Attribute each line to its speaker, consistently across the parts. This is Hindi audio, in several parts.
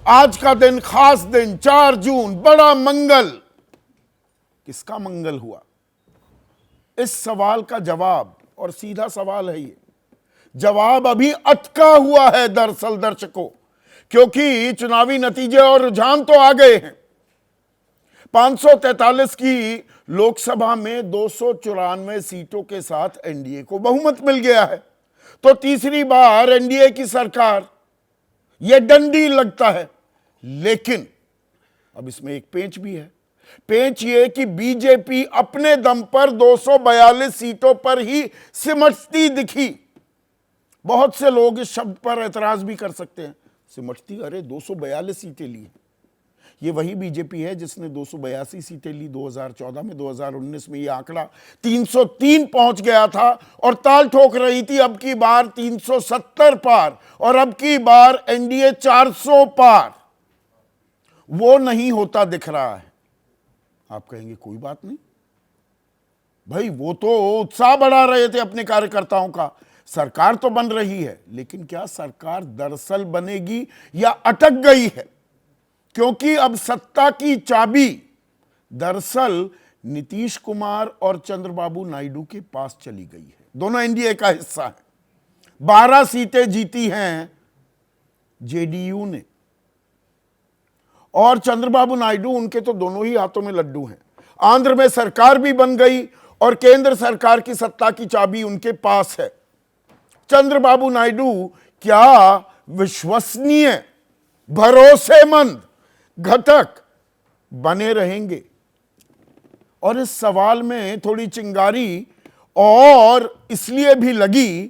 Speaker 1: आज का दिन, खास दिन, 4 जून, बड़ा मंगल। किसका मंगल हुआ? इस सवाल का जवाब, और सीधा सवाल है ये, जवाब अभी अटका हुआ है दरअसल दर्शकों, क्योंकि चुनावी नतीजे और रुझान तो आ गए हैं। 543 की लोकसभा में 294 सीटों के साथ एनडीए को बहुमत मिल गया है। तो तीसरी बार एनडीए की सरकार, यह डंडी लगता है। लेकिन अब इसमें एक पेंच भी है। पेंच ये कि बीजेपी अपने दम पर 242 सीटों पर ही सिमटती दिखी। बहुत से लोग इस शब्द पर एतराज भी कर सकते हैं, सिमटती, अरे 242 सीटें ली। ये वही बीजेपी है जिसने 282 सीटें ली 2014 में। 2019 में ये आंकड़ा 303 पहुंच गया था और ताल ठोक रही थी अब की बार 370 पार, और अब की बार एनडीए 400 पार। वो नहीं होता दिख रहा है। आप कहेंगे कोई बात नहीं भाई, वो तो उत्साह बढ़ा रहे थे अपने कार्यकर्ताओं का, सरकार तो बन रही है। लेकिन क्या सरकार दरअसल बनेगी या अटक गई है? क्योंकि अब सत्ता की चाबी दरअसल नीतीश कुमार और चंद्रबाबू नायडू के पास चली गई है। दोनों एनडीए का हिस्सा है। 12 सीटें जीती हैं जेडीयू ने, और चंद्रबाबू नायडू, उनके तो दोनों ही हाथों में लड्डू हैं। आंध्र में सरकार भी बन गई और केंद्र सरकार की सत्ता की चाबी उनके पास है। चंद्रबाबू नायडू क्या विश्वसनीय, भरोसेमंद घटक बने रहेंगे? और इस सवाल में थोड़ी चिंगारी और इसलिए भी लगी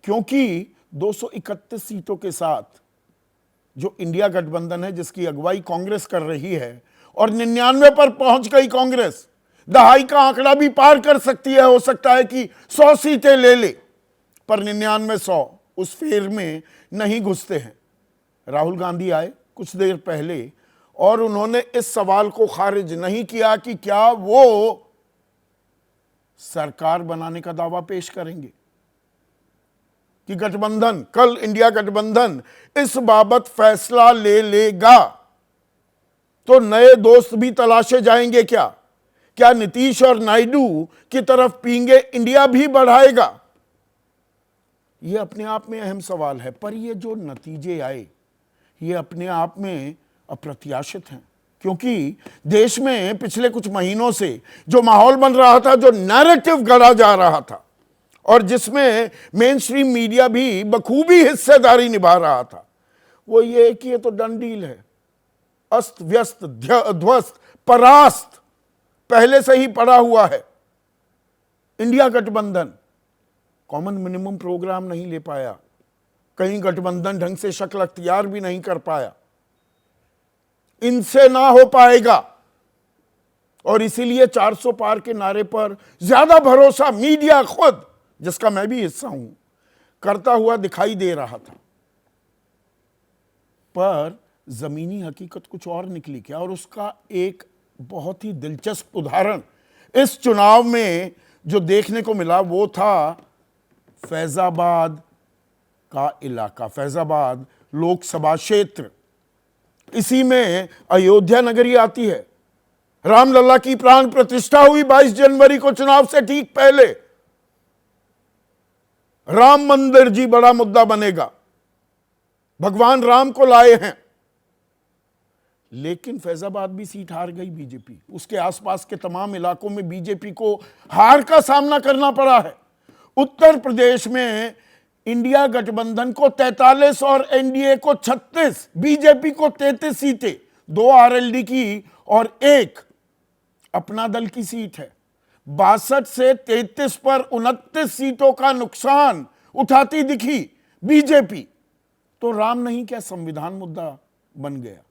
Speaker 1: क्योंकि 231 सीटों के साथ जो इंडिया गठबंधन है, जिसकी अगुवाई कांग्रेस कर रही है, और 99 पर पहुंच गई कांग्रेस, दहाई का आंकड़ा भी पार कर सकती है। हो सकता है कि 100 सीटें ले ले, पर 99-100 उस फेर में नहीं घुसते हैं। राहुल गांधी आए कुछ देर पहले और उन्होंने इस सवाल को खारिज नहीं किया कि क्या वो सरकार बनाने का दावा पेश करेंगे कि गठबंधन, कल इंडिया गठबंधन इस बाबत फैसला ले लेगा। तो नए दोस्त भी तलाशे जाएंगे क्या? क्या नीतीश और नायडू की तरफ पींगे इंडिया भी बढ़ाएगा? यह अपने आप में अहम सवाल है। पर ये जो नतीजे आए, ये अपने आप में अप्रत्याशित हैं, क्योंकि देश में पिछले कुछ महीनों से जो माहौल बन रहा था, जो नैरेटिव गढ़ा जा रहा था, और जिसमें मेन स्ट्रीम मीडिया भी बखूबी हिस्सेदारी निभा रहा था, वो ये कि ये तो डन डील है, अस्त व्यस्त, ध्वस्त, परास्त पहले से ही पड़ा हुआ है। इंडिया गठबंधन कॉमन मिनिमम प्रोग्राम नहीं ले पाया, कहीं गठबंधन ढंग से शक्ल अख्तियार भी नहीं कर पाया, इनसे ना हो पाएगा। और इसीलिए 400 पार के नारे पर ज्यादा भरोसा मीडिया खुद, जिसका मैं भी हिस्सा हूं, करता हुआ दिखाई दे रहा था। पर जमीनी हकीकत कुछ और निकली क्या? और उसका एक बहुत ही दिलचस्प उदाहरण इस चुनाव में जो देखने को मिला वो था फैजाबाद का इलाका, फैजाबाद लोकसभा क्षेत्र। इसी में अयोध्या नगरी आती है। रामलला की प्राण प्रतिष्ठा हुई 22 जनवरी को, चुनाव से ठीक पहले। राम मंदिर जी बड़ा मुद्दा बनेगा, भगवान राम को लाए हैं। लेकिन फैजाबाद भी सीट हार गई बीजेपी। उसके आसपास के तमाम इलाकों में बीजेपी को हार का सामना करना पड़ा है। उत्तर प्रदेश में इंडिया गठबंधन को 43 और एनडीए को 36, बीजेपी को 33 सीटें, 2 आरएलडी की और 1 अपना दल की सीट है। 62 से 33 पर 29 सीटों का नुकसान उठाती दिखी बीजेपी। तो राम नहीं, क्या संविधान मुद्दा बन गया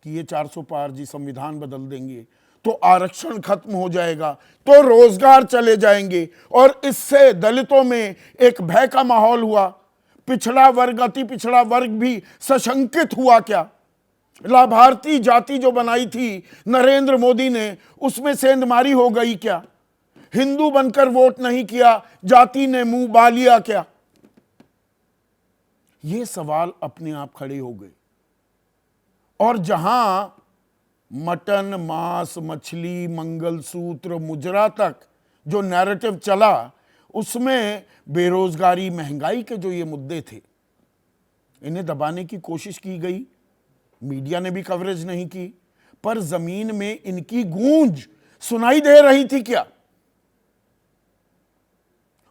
Speaker 1: कि ये 400 पार जी, संविधान बदल देंगे तो आरक्षण खत्म हो जाएगा, तो रोजगार चले जाएंगे, और इससे दलितों में एक भय का माहौल हुआ। पिछड़ा वर्ग, अति पिछड़ा वर्ग भी सशंकित हुआ क्या? लाभार्थी जाति जो बनाई थी नरेंद्र मोदी ने, उसमें सेंधमारी हो गई क्या? हिंदू बनकर वोट नहीं किया, जाति ने मुंह बा लिया क्या? ये सवाल अपने आप खड़े हो गए। और जहां मटन, मांस, मछली, मंगलसूत्र, मुजरा तक जो नैरेटिव चला, उसमें बेरोजगारी, महंगाई के जो ये मुद्दे थे, इन्हें दबाने की कोशिश की गई। मीडिया ने भी कवरेज नहीं की, पर जमीन में इनकी गूंज सुनाई दे रही थी क्या?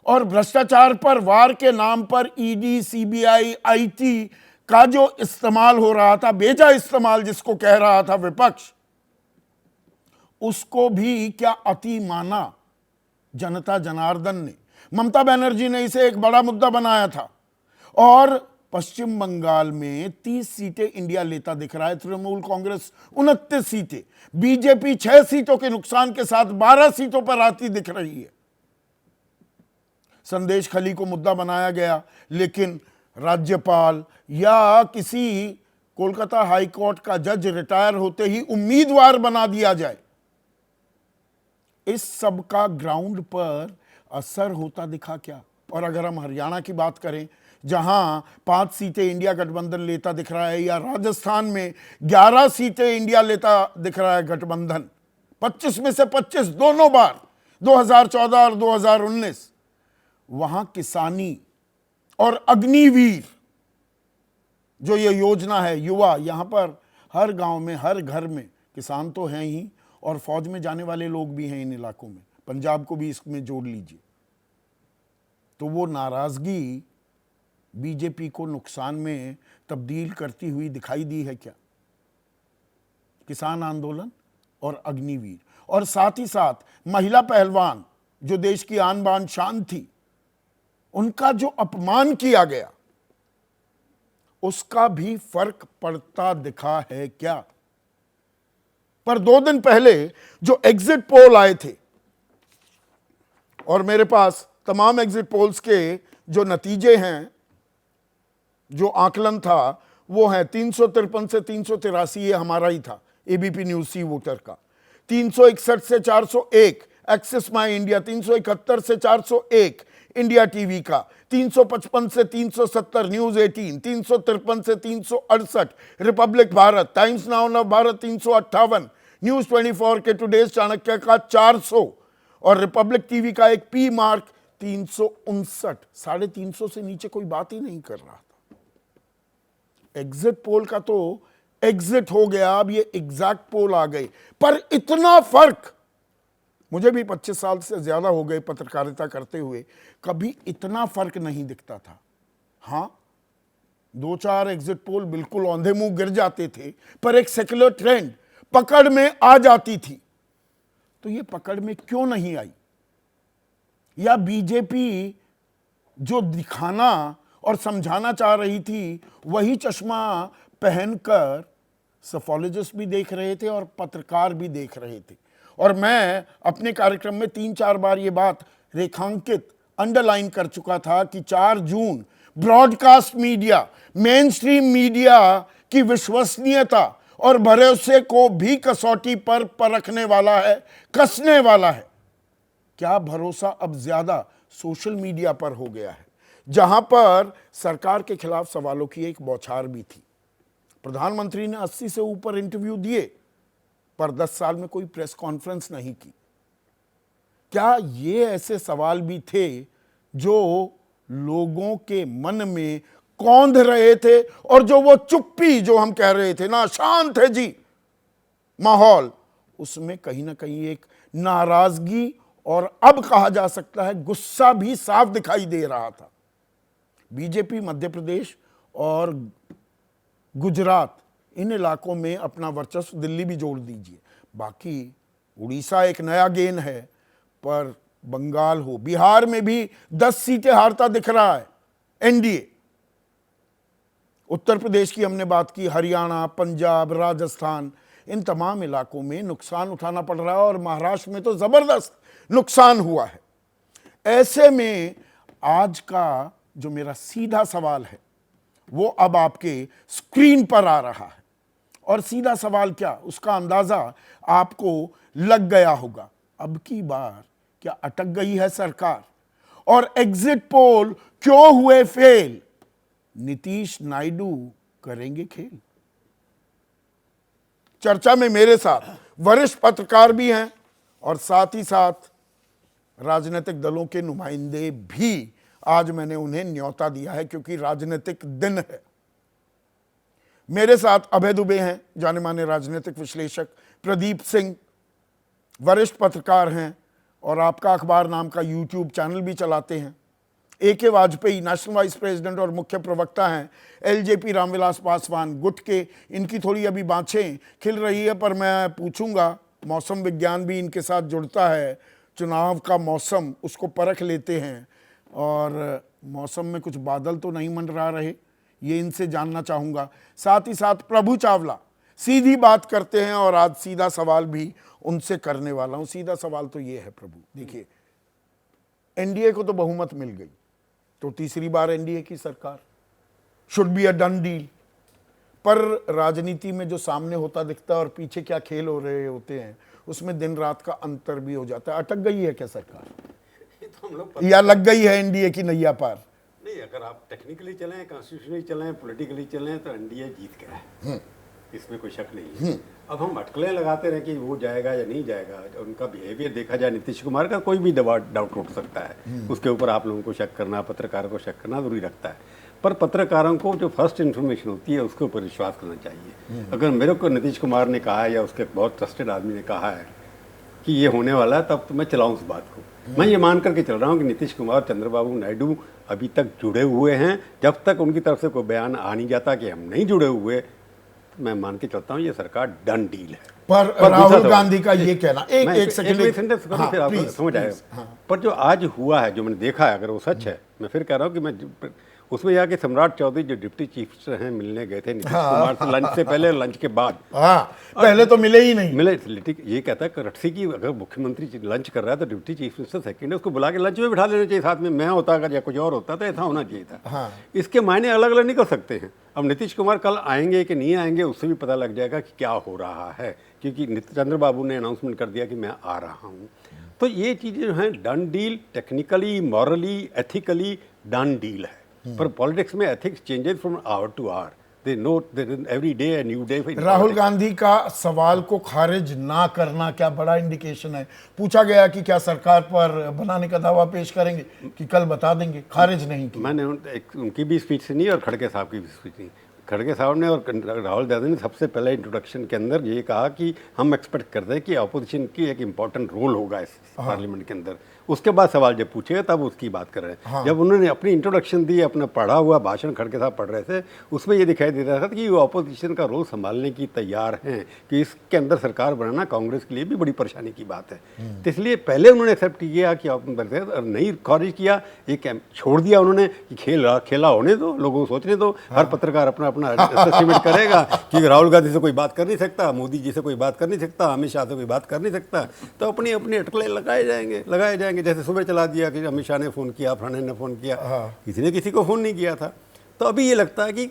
Speaker 1: और भ्रष्टाचार पर वार के नाम पर ईडी, सीबीआई, आईटी का जो इस्तेमाल हो रहा था, बेजा इस्तेमाल जिसको कह रहा था विपक्ष, उसको भी क्या अति माना जनता जनार्दन ने। ममता बनर्जी ने इसे एक बड़ा मुद्दा बनाया था, और पश्चिम बंगाल में 30 सीटें इंडिया लेता दिख रहा है, तृणमूल कांग्रेस 29 सीटें, बीजेपी 6 सीटों के नुकसान के साथ 12 सीटों पर आती दिख रही है। संदेश खली को मुद्दा बनाया गया, लेकिन राज्यपाल या किसी कोलकाता हाई कोर्ट का जज रिटायर होते ही उम्मीदवार बना दिया जाए, इस सब का ग्राउंड पर असर होता दिखा क्या? और अगर हम हरियाणा की बात करें, जहां 5 सीटें इंडिया गठबंधन लेता दिख रहा है, या राजस्थान में 11 सीटें इंडिया लेता दिख रहा है गठबंधन, 25 में से 25 दोनों बार, 2014 और 2019, वहां किसानी और अग्निवीर जो ये योजना है, युवा, यहां पर हर गांव में, हर घर में किसान तो हैं ही, और फौज में जाने वाले लोग भी हैं इन इलाकों में, पंजाब को भी इसमें जोड़ लीजिए। तो वो नाराजगी बीजेपी को नुकसान में तब्दील करती हुई दिखाई दी है क्या? किसान आंदोलन और अग्निवीर, और साथ ही साथ महिला पहलवान जो देश की आन बान शान थी, उनका जो अपमान किया गया, उसका भी फर्क पड़ता दिखा है क्या? पर 2 दिन पहले जो एग्जिट पोल आए थे, और मेरे पास तमाम एग्जिट पोल्स के जो नतीजे हैं, जो आकलन था, वो है 353 से 383, ये हमारा ही था, एबीपी न्यूज सी वोटर का, 361 से 401 एक्सिस माई इंडिया, 371 से 401 इंडिया टीवी का, 355 से 370 न्यूज 18, 353 से 368 रिपब्लिक भारत, टाइम्स नाउ नव भारत 358, न्यूज 24 के टुडेज चाणक्य का 400, और रिपब्लिक टीवी का एक पी मार्क 359। 350 से नीचे कोई बात ही नहीं कर रहा था। एग्जिट पोल का तो एग्जिट हो गया, अब ये एग्जैक्ट पोल आ गए, पर इतना फर्क, मुझे भी 25 साल से ज्यादा हो गए पत्रकारिता करते हुए, कभी इतना फर्क नहीं दिखता था। हां, 2-4 एग्जिट पोल बिल्कुल औंधे मुंह गिर जाते थे, पर एक सेक्युलर ट्रेंड पकड़ में आ जाती थी। तो ये पकड़ में क्यों नहीं आई? या बीजेपी जो दिखाना और समझाना चाह रही थी, वही चश्मा पहनकर सफोलॉजिस्ट भी देख रहे थे और पत्रकार भी देख रहे थे। और मैं अपने कार्यक्रम में 3-4 बार ये बात रेखांकित, अंडरलाइन कर चुका था कि 4 जून broadcast media, main stream media की विश्वसनीयता और भरोसे को भी कसौटी पर परखने वाला है, कसने वाला है। क्या भरोसा अब ज्यादा सोशल मीडिया पर हो गया है, जहां पर सरकार के खिलाफ सवालों की एक बौछार भी थी। प्रधानमंत्री ने 80 से ऊपर इंटरव्यू दिए, पर 10 साल में कोई प्रेस कॉन्फ्रेंस नहीं की। क्या ये ऐसे सवाल भी थे जो लोगों के मन में कौंध रहे थे, और जो वो चुप्पी जो हम कह रहे थे ना, शांत है जी माहौल, उसमें कहीं ना कहीं एक नाराजगी और अब कहा जा सकता है गुस्सा भी साफ दिखाई दे रहा था। बीजेपी मध्य प्रदेश और गुजरात, इन इलाकों में अपना वर्चस्व, दिल्ली भी जोड़ दीजिए, बाकी उड़ीसा एक नया गेन है, पर बंगाल हो, बिहार में भी 10 सीटें हारता दिख रहा है एनडीए। उत्तर प्रदेश की हमने बात की, हरियाणा, पंजाब, राजस्थान, इन तमाम इलाकों में नुकसान उठाना पड़ रहा है, और महाराष्ट्र में तो जबरदस्त नुकसान हुआ है। ऐसे में आज का जो मेरा सीधा सवाल है, वो अब आपके स्क्रीन पर आ रहा है, और सीधा सवाल क्या, उसका अंदाजा आपको लग गया होगा। अब की बार क्या अटक गई है सरकार, और एग्जिट पोल क्यों हुए फेल? नीतीश नायडू करेंगे खेल। चर्चा में मेरे साथ वरिष्ठ पत्रकार भी हैं और साथ ही साथ राजनीतिक दलों के नुमाइंदे भी। आज मैंने उन्हें न्योता दिया है क्योंकि राजनीतिक दिन है। मेरे साथ अभय दुबे हैं, जाने माने राजनीतिक विश्लेषक, प्रदीप सिंह वरिष्ठ पत्रकार हैं और आपका अखबार नाम का यूट्यूब चैनल भी चलाते हैं। AK Vajpayee national vice president और मुख्य प्रवक्ता हैं। LJP रामविलास पासवान गुट के, इनकी थोड़ी अभी बाँछें खिल रही है पर मैं पूछूंगा, मौसम विज्ञान भी इनके साथ जुड़ता है, चुनाव का मौसम उसको परख लेते हैं और मौसम में कुछ बादल तो नहीं मंडरा रहे, ये इनसे जानना चाहूँगा। साथ ही साथ प्रभु चावला सीधी बात करते हैं और आज सीधा सवाल भी उनसे करने वाला हूँ। सीधा सवाल तो ये है प्रभु, देखिए NDA को तो बहुमत मिल गई, तो तीसरी बार NDA की सरकार, should be a done deal. पर राजनीति में जो सामने होता दिखता है और पीछे क्या खेल हो रहे होते हैं उसमें दिन रात का अंतर भी हो जाता है। अटक गई है क्या सरकार,
Speaker 2: तो हम लोग
Speaker 1: या लग गई है NDA की नैया पार?
Speaker 2: नहीं, अगर आप टेक्निकली चलें, कॉन्स्टिट्यूशनली चलें, पॉलिटिकली चलें तो NDA जीत गया है, इसमें कोई शक नहीं है। अब हम अटकलें लगाते रहे कि वो जाएगा या नहीं जाएगा, उनका बिहेवियर देखा जाए नीतीश कुमार का, कोई भी डाउट उठ सकता है, उसके ऊपर आप लोगों को शक करना, पत्रकारों को शक करना जरूरी रखता है। पर पत्रकारों को जो फर्स्ट इन्फॉर्मेशन होती है उसके ऊपर विश्वास करना चाहिए। अगर मेरे को नीतीश कुमार ने कहा है या उसके बहुत ट्रस्टेड आदमी ने कहा है कि ये होने वाला है, तब तो मैं चलाऊँ उस बात को। मैं ये मान करके चल रहा हूँ कि नीतीश कुमार, चंद्रबाबू नायडू अभी तक जुड़े हुए हैं। जब तक उनकी तरफ से कोई बयान आ नहीं जाता कि हम नहीं जुड़े हुए, तो मैं मान के चलता हूँ ये सरकार डन डील है।
Speaker 1: पर राहुल गांधी का ये कहना, एक सेकंड
Speaker 2: फिर आप समझ आएगा। पर जो आज हुआ है, जो मैंने देखा है, अगर वो सच है, मैं फिर कह रहा हूँ कि मैं उसमें जाके सम्राट चौधरी जो डिप्टी चीफ हैं मिलने गए थे नीतीश कुमार से लंच से पहले, लंच के बाद,
Speaker 1: पहले तो मिले ही नहीं।
Speaker 2: मिले ये कहता है रटसी की, अगर मुख्यमंत्री लंच कर रहा है तो डिप्टी चीफ मिनिस्टर सेकंड है, उसको बुला के लंच में बिठा लेना चाहिए साथ में। मैं होता अगर या कुछ और होता तो ऐसा होना चाहिए था। इसके मायने अलग अलग निकल सकते हैं। अब नीतीश कुमार कल आएंगे कि नहीं आएंगे उससे भी पता लग जाएगा कि क्या हो रहा है, क्योंकि चंद्रबाबू ने अनाउंसमेंट कर दिया कि मैं आ रहा हूँ। तो ये चीज़ें जो हैं done deal, technically, morally, ethically done deal है। पर पॉलिटिक्स में ethics changes from hour to hour, they know every day a new day.
Speaker 1: Rahul Gandhi का सवाल को खारिज ना करना क्या बड़ा इंडिकेशन है? पूछा गया कि क्या सरकार पर बनाने का दावा पेश करेंगे कि कल बता देंगे, खारिज नहीं की।
Speaker 2: मैंने उनकी भी स्पीच सुनी और खड़गे साहब की भी स्पीच सुनी। खड़गे साहब ने और राहुल गांधी ने सबसे पहले इंट्रोडक्शन के अंदर ये कहा कि हम एक्सपेक्ट करते हैं कि अपोजिशन की एक इम्पॉर्टेंट रोल होगा इस पार्लियामेंट के अंदर। उसके बाद सवाल जब पूछेगा तब उसकी बात कर रहे हैं। जब उन्होंने अपनी इंट्रोडक्शन दी, अपना पढ़ा हुआ भाषण खड़गे साहब पढ़ रहे थे, उसमें ये दिखाई दे रहा था कि वो अपोजिशन का रोल संभालने की तैयार हैं, कि इसके अंदर सरकार बनाना कांग्रेस के लिए भी बड़ी परेशानी की बात है। तो इसलिए पहले उन्होंने एक्सेप्ट किया कि आप और नहीं खारिज किया, एक छोड़ दिया उन्होंने कि खेला होने दो, लोगों को सोचने दो, हर पत्रकार अपना अपना एस्टिमेट करेगा कि राहुल गांधी से कोई बात कर नहीं सकता, मोदी जी से कोई बात कर नहीं सकता, अमित शाह से कोई बात कर नहीं सकता, तो अपनी अपनी अटकलें लगाए जाएंगे। जैसे सुबह चला दिया कि अमित शाह ने फ़ोन किया, फलाने ने फ़ोन किया, किसी ने किसी को फ़ोन नहीं किया था। तो अभी ये लगता है कि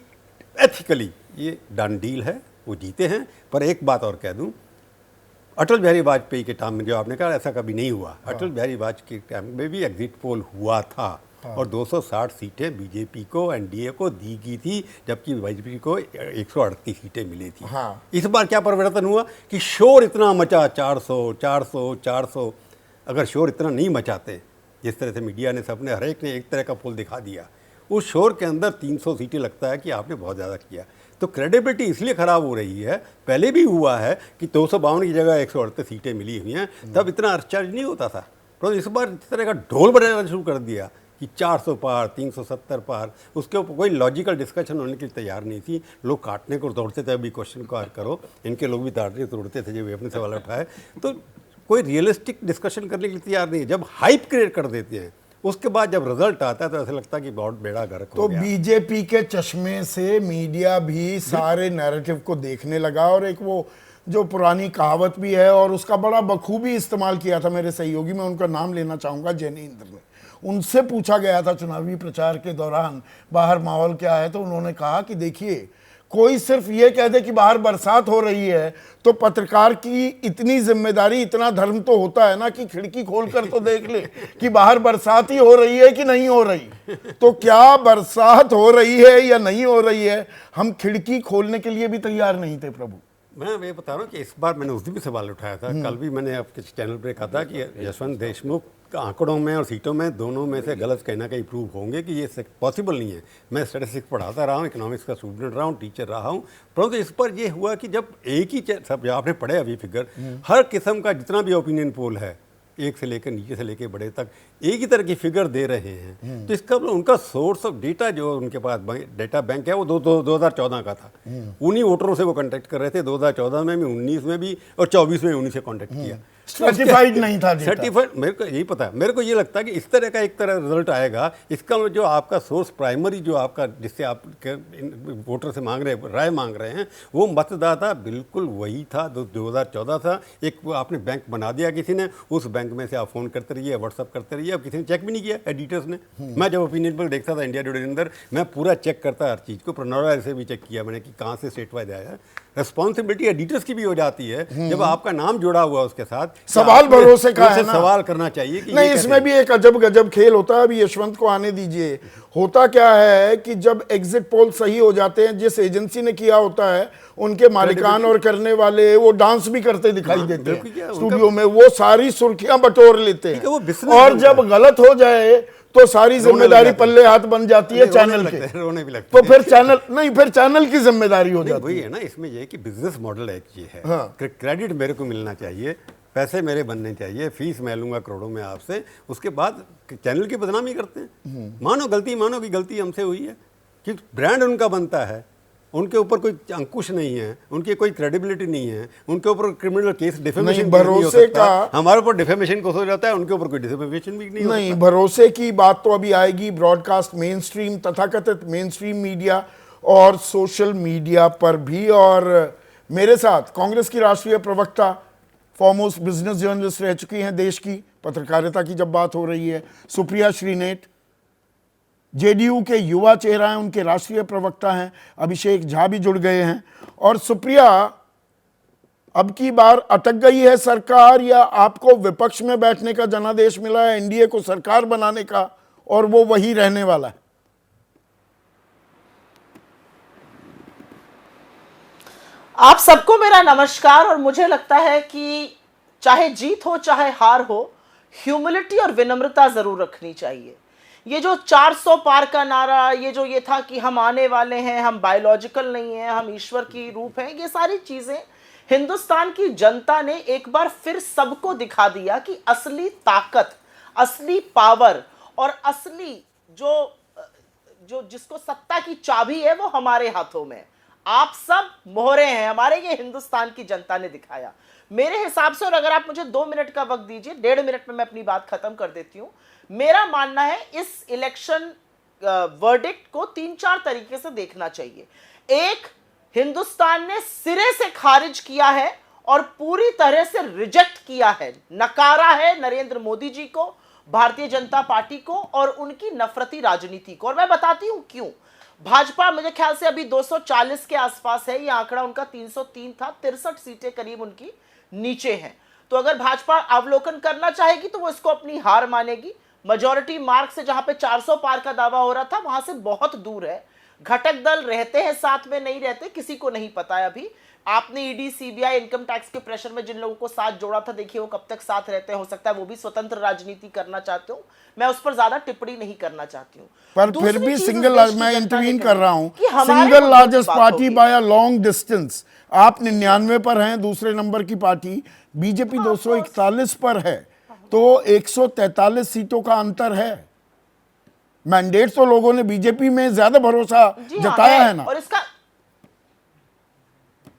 Speaker 2: एथिकली ये डन डील है, वो जीते हैं। पर एक बात और कह दूं, अटल बिहारी वाजपेयी के टाइम में जो आपने कहा ऐसा कभी नहीं हुआ। अटल बिहारी वाजपेयी के टाइम में भी एग्जिट पोल हुआ था और 260 सीटें बीजेपी को, NDA को दी गई थी, जबकि बीजेपी को 138 सीटें मिली थी। इस बार क्या परिवर्तन हुआ कि शोर इतना मचा, 400। अगर शोर इतना नहीं मचाते, जिस तरह से मीडिया ने, सबने, हर एक ने एक तरह का पोल दिखा दिया, उस शोर के अंदर 300 सीटें लगता है कि आपने बहुत ज़्यादा किया। तो क्रेडिबिलिटी इसलिए ख़राब हो रही है। पहले भी हुआ है कि 252 की जगह 138 सीटें मिली हुई हैं, तब इतना आश्चर्य नहीं होता था। तो इस बार इस तरह का ढोल बजाना शुरू कर दिया कि 400 पार, 370 पार, उसके ऊपर कोई लॉजिकल डिस्कशन होने के लिए तैयार नहीं थी। लोग काटने को दौड़ते थे, अभी क्वेश्चन को करो, इनके लोग भी दौड़ते थे जब अपने सवाल उठाए। तो कोई रियलिस्टिक डिस्कशन करने के लिए तैयार नहीं है। जब हाइप क्रिएट कर देते हैं, उसके बाद जब रिजल्ट आता है तो ऐसा लगता है कि बहुत बेड़ा गर्क हो गया।
Speaker 1: तो बीजेपी के चश्मे से मीडिया भी सारे नैरेटिव को देखने लगा और एक वो जो पुरानी कहावत भी है और उसका बड़ा बखूबी इस्तेमाल किया था मेरे सहयोगी, मैं उनका नाम लेना चाहूँगा, जैनेंद्र ने। उनसे पूछा गया था चुनावी प्रचार के दौरान बाहर माहौल क्या है, तो उन्होंने कहा कि देखिए, कोई सिर्फ ये कह दे कि बाहर बरसात हो रही है तो पत्रकार की इतनी जिम्मेदारी, इतना धर्म तो होता है ना कि खिड़की खोलकर तो देख ले कि बाहर बरसात ही हो रही है कि नहीं हो रही। तो क्या बरसात हो रही है या नहीं हो रही है, हम खिड़की खोलने के लिए भी तैयार नहीं थे प्रभु।
Speaker 2: मैं ये बता रहा हूँ कि इस बार मैंने उस दिन भी सवाल उठाया था, कल भी मैंने आपके चैनल पे कहा था कि यशवंत देशमुख आंकड़ों में और सीटों में दोनों में से गलत कहना कहीं प्रूव होंगे कि ये पॉसिबल नहीं है। मैं स्टैटिस्टिक्स पढ़ाता रहा हूँ, इकोनॉमिक्स का स्टूडेंट रहा हूँ, टीचर रहा हूँ, परंतु इस पर ये हुआ कि जब एक ही सब आपने पढ़े अभी फिगर, हर किस्म का जितना भी ओपिनियन पोल है, एक से लेकर नीचे से लेकर बड़े तक एक ही तरह की फिगर दे रहे हैं, तो इसका मतलब उनका सोर्स ऑफ डेटा जो उनके पास डेटा बैंक है वो 2014 का था। उन्हीं वोटरों से वो कांटेक्ट कर रहे थे, 2014 में भी, 19 में भी और 24 में उन्हीं से कांटेक्ट किया।
Speaker 1: सर्टिफाइड नहीं था डेटा।
Speaker 2: सर्टिफाइड मेरे को यही पता है, मेरे को ये लगता है कि इस तरह का एक तरह रिजल्ट आएगा। इसका जो आपका सोर्स प्राइमरी जो आपका जिससे आप वोटर से मांग रहे राय मांग रहे हैं, वो मतदाता बिल्कुल वही था 2014 था। एक वो आपने बैंक बना दिया किसी ने, उस बैंक में से आप फ़ोन करते रहिए, व्हाट्सअप करते रहिए, अब किसी ने चेक भी नहीं किया एडिटर्स ने। मैं जब ओपिनियन पोल देखता था इंडिया टुडे के अंदर, मैं पूरा चेक करता हर चीज़ को, प्रोनोरा से भी चेक किया मैंने कि कहाँ से स्टेट वाइज आया है। रिस्पॉन्सिबिलिटी एडिटर्स की भी हो जाती है जब आपका नाम जुड़ा हुआ उसके साथ,
Speaker 1: सवाल भरोसे का है ना,
Speaker 2: सवाल करना चाहिए कि
Speaker 1: नहीं। इसमें भी एक अजब गजब खेल होता है। अभी यशवंत को आने दीजिए। होता क्या है कि जब एग्जिट पोल सही हो जाते हैं, जिस एजेंसी ने किया होता है, उनके मालिकान और करने वाले वो डांस भी करते दिखाई देते हैं स्टूडियो में, वो सारी सुर्खियां बटोर लेते हैं। और जब गलत हो जाए तो सारी जिम्मेदारी पल्ले हाथ बन जाती है चैनल के,
Speaker 2: रोने भी लगता
Speaker 1: तो फिर चैनल नहीं, फिर चैनल की जिम्मेदारी हो जाती है।
Speaker 2: वही है ना, इसमें ये कि बिजनेस मॉडल एक ये है।
Speaker 1: हाँ।
Speaker 2: क्रेडिट मेरे को मिलना चाहिए, पैसे मेरे बनने चाहिए, फीस मैं लूंगा करोड़ों में आपसे, उसके बाद चैनल की बदनामी करते हैं। मानो कि गलती हमसे हुई है, कि ब्रांड उनका बनता है, उनके ऊपर कोई अंकुश नहीं है, उनकी कोई क्रेडिबिलिटी नहीं है, उनके ऊपर क्रिमिनल केस डिफेमेशन
Speaker 1: भरोसे का,
Speaker 2: हमारे ऊपर डिफेमेशन को हो जाता है, उनके ऊपर कोई डिफेमेशन भी नहीं
Speaker 1: भरोसे की बात तो अभी आएगी। ब्रॉडकास्ट मेन स्ट्रीम, तथाकथित मेन स्ट्रीम मीडिया और सोशल मीडिया पर भी। और मेरे साथ कांग्रेस की राष्ट्रीय प्रवक्ता, फॉरमोस्ट बिजनेस जर्नलिस्ट रह चुकी हैं देश की, पत्रकारिता की जब बात हो रही है, सुप्रिया श्रीनेट। जेडीयू के युवा चेहरा हैं, उनके राष्ट्रीय प्रवक्ता हैं अभिषेक झा भी जुड़ गए हैं। और सुप्रिया, अब की बार अटक गई है सरकार, या आपको विपक्ष में बैठने का जनादेश मिला है एनडीए को सरकार बनाने का, और वो वही रहने वाला है?
Speaker 3: आप सबको मेरा नमस्कार। और मुझे लगता है कि चाहे जीत हो चाहे हार हो, ह्यूमिलिटी और विनम्रता जरूर रखनी चाहिए। ये जो 400 पार का नारा, ये जो ये था कि हम आने वाले हैं, हम बायोलॉजिकल नहीं हैं, हम ईश्वर की रूप हैं, ये सारी चीजें हिंदुस्तान की जनता ने एक बार फिर सबको दिखा दिया कि असली ताकत, असली पावर और असली जो जिसको सत्ता की चाबी है वो हमारे हाथों में। आप सब मोहरे हैं हमारे, ये हिंदुस्तान की जनता ने दिखाया मेरे हिसाब से। और अगर आप मुझे 2 मिनट का वक्त दीजिए, 1.5 मिनट में मैं अपनी बात खत्म कर देती हूं। मेरा मानना है इस इलेक्शन वर्डिक्ट को 3-4 तरीके से देखना चाहिए। एक, हिंदुस्तान ने सिरे से खारिज किया है और पूरी तरह से रिजेक्ट किया है, नकारा है नरेंद्र मोदी जी को, भारतीय जनता पार्टी को और उनकी नफरती राजनीति को। और मैं बताती हूं क्यों। भाजपा मेरे ख्याल से अभी 240 के आसपास है, ये आंकड़ा उनका 303 था, 63 सीटें करीब उनकी नीचे हैं। तो अगर भाजपा अवलोकन करना चाहेगी तो वो इसको अपनी हार मानेगी। मेजॉरिटी मार्क से जहां पे 400 पार का दावा हो रहा था, वहां से बहुत दूर है। घटक दल रहते हैं साथ में, नहीं रहते किसी को नहीं पता है अभी। आपने ईडी, सीबीआई, इनकम टैक्स के प्रेशर में जिन लोगों को साथ जोड़ा था, देखिए वो कब तक साथ रहते हैं। हो सकता है वो भी स्वतंत्र राजनीति करना चाहते हो, मैं उस पर ज्यादा टिप्पणी नहीं करना चाहती हूँ।
Speaker 1: पर फिर भी मैं इंटरवीन कर रहा हूं, single largest party by a long distance. आप 99 पर हैं, दूसरे नंबर की पार्टी बीजेपी 241 पर है, तो 143 सीटों का अंतर है। मैंडेट तो लोगों ने बीजेपी में ज्यादा भरोसा जताया है ना।
Speaker 3: और इसका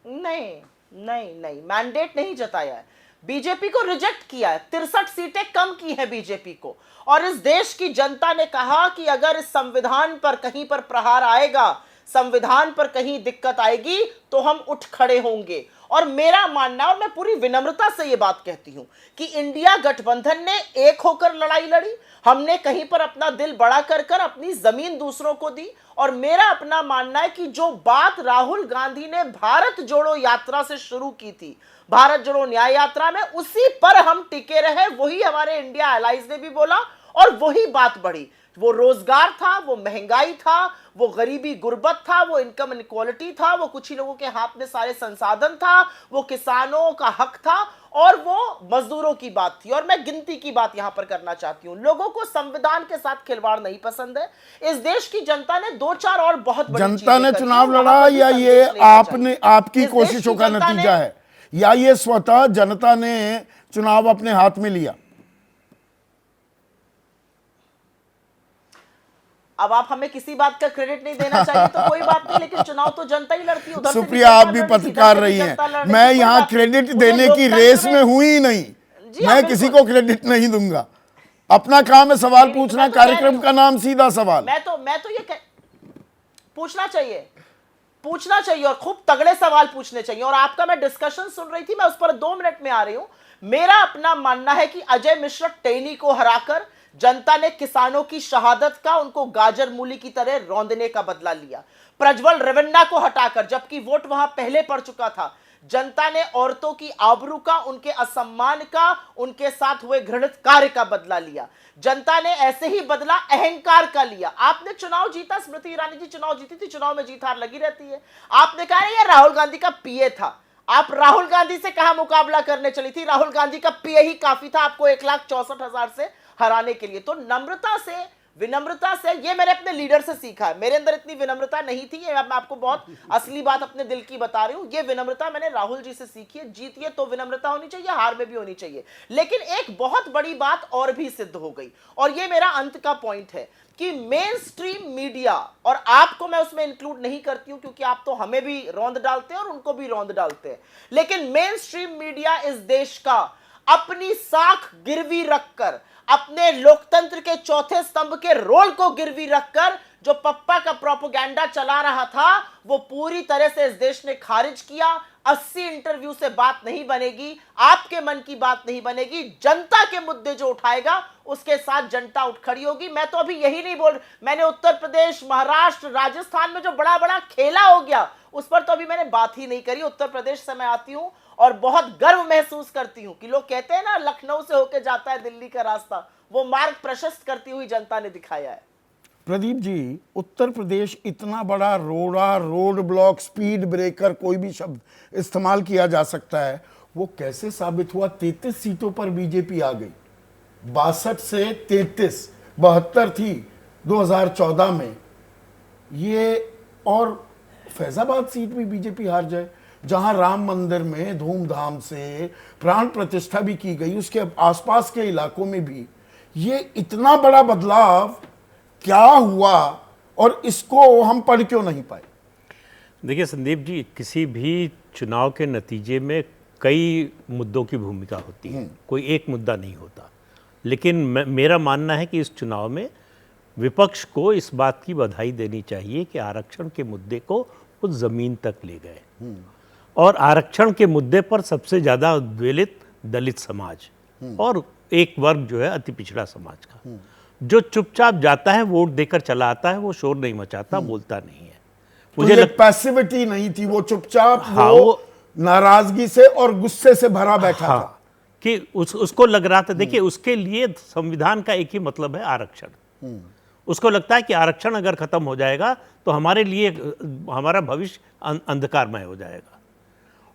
Speaker 3: नहीं मैंडेट नहीं जताया है, बीजेपी को रिजेक्ट किया है। 63 सीटें कम की है बीजेपी को। और इस देश की जनता ने कहा कि अगर इस संविधान पर कहीं पर प्रहार आएगा, संविधान पर कहीं दिक्कत आएगी, तो हम उठ खड़े होंगे। और मेरा मानना, और मैं पूरी विनम्रता से ये बात कहती हूं कि इंडिया गठबंधन ने एक होकर लड़ाई लड़ी, हमने कहीं पर अपना दिल बड़ा कर कर अपनी जमीन दूसरों को दी। और मेरा अपना मानना है कि जो बात राहुल गांधी ने भारत जोड़ो यात्रा से शुरू की थी, भारत जोड़ो न्याय यात्रा में, उसी पर हम टिके रहे। वही हमारे इंडिया एलाइज ने भी बोला और वही बात बढ़ी। वो रोजगार था, वो महंगाई था, वो गरीबी गुर्बत था, वो इनकम इनक्वालिटी था, वो कुछ ही लोगों के हाथ में सारे संसाधन था, वो किसानों का हक था और वो मजदूरों की बात थी। और मैं गिनती की बात यहां पर करना चाहती हूं। लोगों को संविधान के साथ खिलवाड़ नहीं पसंद है। इस देश की जनता ने 2-4 और बहुत बड़ी
Speaker 1: जनता
Speaker 3: चीजें
Speaker 1: ने
Speaker 3: करी,
Speaker 1: चुनाव
Speaker 3: वहां
Speaker 1: लड़ा
Speaker 3: पर भी
Speaker 1: या
Speaker 3: संदेश
Speaker 1: ये
Speaker 3: लेना
Speaker 1: आपने
Speaker 3: चाहिए।
Speaker 1: आपकी
Speaker 3: इस देश
Speaker 1: कोशिशों
Speaker 3: की
Speaker 1: का
Speaker 3: जनता
Speaker 1: नतीजा
Speaker 3: ने-
Speaker 1: है या ये स्वतः जनता ने चुनाव अपने हाथ में लिया?
Speaker 3: अब आप हमें किसी बात का क्रेडिट नहीं देना चाहिए तो कोई बात नहीं, लेकिन चुनाव तो जनता ही लड़ती है। उधर से भी
Speaker 1: सुप्रिया,
Speaker 3: जनता
Speaker 1: आप भी
Speaker 3: लड़ रही थी,
Speaker 1: पत्रकार
Speaker 3: इधर से भी
Speaker 1: रही हैं,
Speaker 3: जनता लड़ रही
Speaker 1: मैं
Speaker 3: थी, कोई
Speaker 1: यहां
Speaker 3: बात-
Speaker 1: क्रेडिट
Speaker 3: मुझे
Speaker 1: देने की
Speaker 3: लोकतंत्र
Speaker 1: रेस में हुई नहीं।
Speaker 3: जी हाँ,
Speaker 1: मैं किसी
Speaker 3: बिल्कुल।
Speaker 1: को क्रेडिट नहीं दूंगा। अपना काम है सवाल
Speaker 3: नहीं,
Speaker 1: पूछना,
Speaker 3: मैं तो कह रही
Speaker 1: कार्यक्रम
Speaker 3: हूं।
Speaker 1: का नाम सीधा सवाल।
Speaker 3: मैं तो ये पूछना चाहिए और खूब तगड़े सवाल पूछने चाहिए। और आपका मैं डिस्कशन सुन रही थी, मैं उस पर 2 मिनट में आ रही हूं। मेरा अपना मानना है कि अजय मिश्रा टेनी को हराकर जनता ने किसानों की शहादत का, उनको गाजर मूली की तरह रौंदने का बदला लिया। प्रज्वल रेवन्ना को हटाकर, जबकि वोट वहां पहले पड़ चुका था, जनता ने औरतों की आबरू का, उनके असम्मान का, उनके साथ हुए घृणित कार्य का बदला लिया। जनता ने ऐसे ही बदला अहंकार का लिया। आपने चुनाव जीता, स्मृति ईरानी जी चुनाव जीती थी, चुनाव में जीत हार लगी रहती है। आपने कहा ये राहुल गांधी का पीए था। आप राहुल गांधी से कहां मुकाबला करने चली थी? राहुल गांधी का पीए ही काफी था आपको 1,64,000 से हराने के लिए। तो नम्रता से, विनम्रता से, ये मैंने अपने लीडर से सीखा है। मेरे अंदर इतनी विनम्रता नहीं थी, ये मैं आपको बहुत असली बात अपने दिल की बता रही हूं। ये विनम्रता मैंने राहुल जी से सीखी है। जीतिए तो विनम्रता होनी चाहिए, हार में भी होनी चाहिए। लेकिन एक बहुत बड़ी बात और भी सिद्ध हो गई, और ये मेरा अंत का पॉइंट है कि मेन स्ट्रीम मीडिया, और आपको मैं उसमें इंक्लूड नहीं करती हूं क्योंकि आप तो हमें भी रौंद डालते हैं और उनको भी रौंद डालते हैं, लेकिन मेन स्ट्रीम मीडिया इस देश का अपनी साख गिरवी रखकर, अपने लोकतंत्र के चौथे स्तंभ के रोल को गिरवी रखकर जो पप्पा का प्रोपेगेंडा चला रहा था, वो पूरी तरह से इस देश ने खारिज किया। 80 इंटरव्यू से बात नहीं बनेगी, आपके मन की बात नहीं बनेगी। जनता के मुद्दे जो उठाएगा उसके साथ जनता उठ खड़ी होगी। मैं तो अभी यही नहीं बोल, मैंने उत्तर प्रदेश, महाराष्ट्र, राजस्थान में जो बड़ा बड़ा खेला हो गया उस पर तो अभी मैंने बात ही नहीं करी। उत्तर प्रदेश से मैं आती हूं और बहुत गर्व महसूस करती हूं कि लोग कहते हैं ना, लखनऊ से होकर जाता है दिल्ली का रास्ता, वो मार्ग प्रशस्त करती हुई जनता ने दिखाया है।
Speaker 1: प्रदीप जी, उत्तर प्रदेश इतना बड़ा रोड ब्लॉक, स्पीड ब्रेकर, कोई भी शब्द इस्तेमाल किया जा सकता है, वो कैसे साबित हुआ? 33 सीटों पर बीजेपी आ गई, 62 से 33, 72 थी 2014 में ये, और फैजाबाद सीट भी बीजेपी हार जाए, जहां राम मंदिर में धूमधाम से प्राण प्रतिष्ठा भी की गई, उसके आसपास के इलाकों में भी। ये इतना बड़ा बदलाव क्या हुआ और इसको हम पढ़ क्यों नहीं पाए?
Speaker 4: देखिए संदीप जी, किसी भी चुनाव के नतीजे में कई मुद्दों की भूमिका होती है, कोई एक मुद्दा नहीं होता। लेकिन मेरा मानना है कि इस चुनाव में विपक्ष को इस बात की बधाई देनी चाहिए कि आरक्षण के मुद्दे को वो ज़मीन तक ले गए, और आरक्षण के मुद्दे पर सबसे ज़्यादा उद्वेलित दलित समाज और एक वर्ग जो है अति पिछड़ा समाज का, जो चुपचाप जाता है, वोट देकर चला आता है, वो शोर नहीं मचाता, बोलता नहीं है।
Speaker 1: मुझे पैसिविटी नहीं थी, वो चुपचाप,
Speaker 4: हाँ,
Speaker 1: वो नाराजगी से और गुस्से से भरा बैठा
Speaker 4: हाँ,
Speaker 1: था
Speaker 4: कि उसको लग रहा था। देखिए, उसके लिए संविधान का एक ही मतलब है, आरक्षण। उसको लगता है कि आरक्षण अगर खत्म हो जाएगा तो हमारे लिए हमारा भविष्य अंधकारमय हो जाएगा।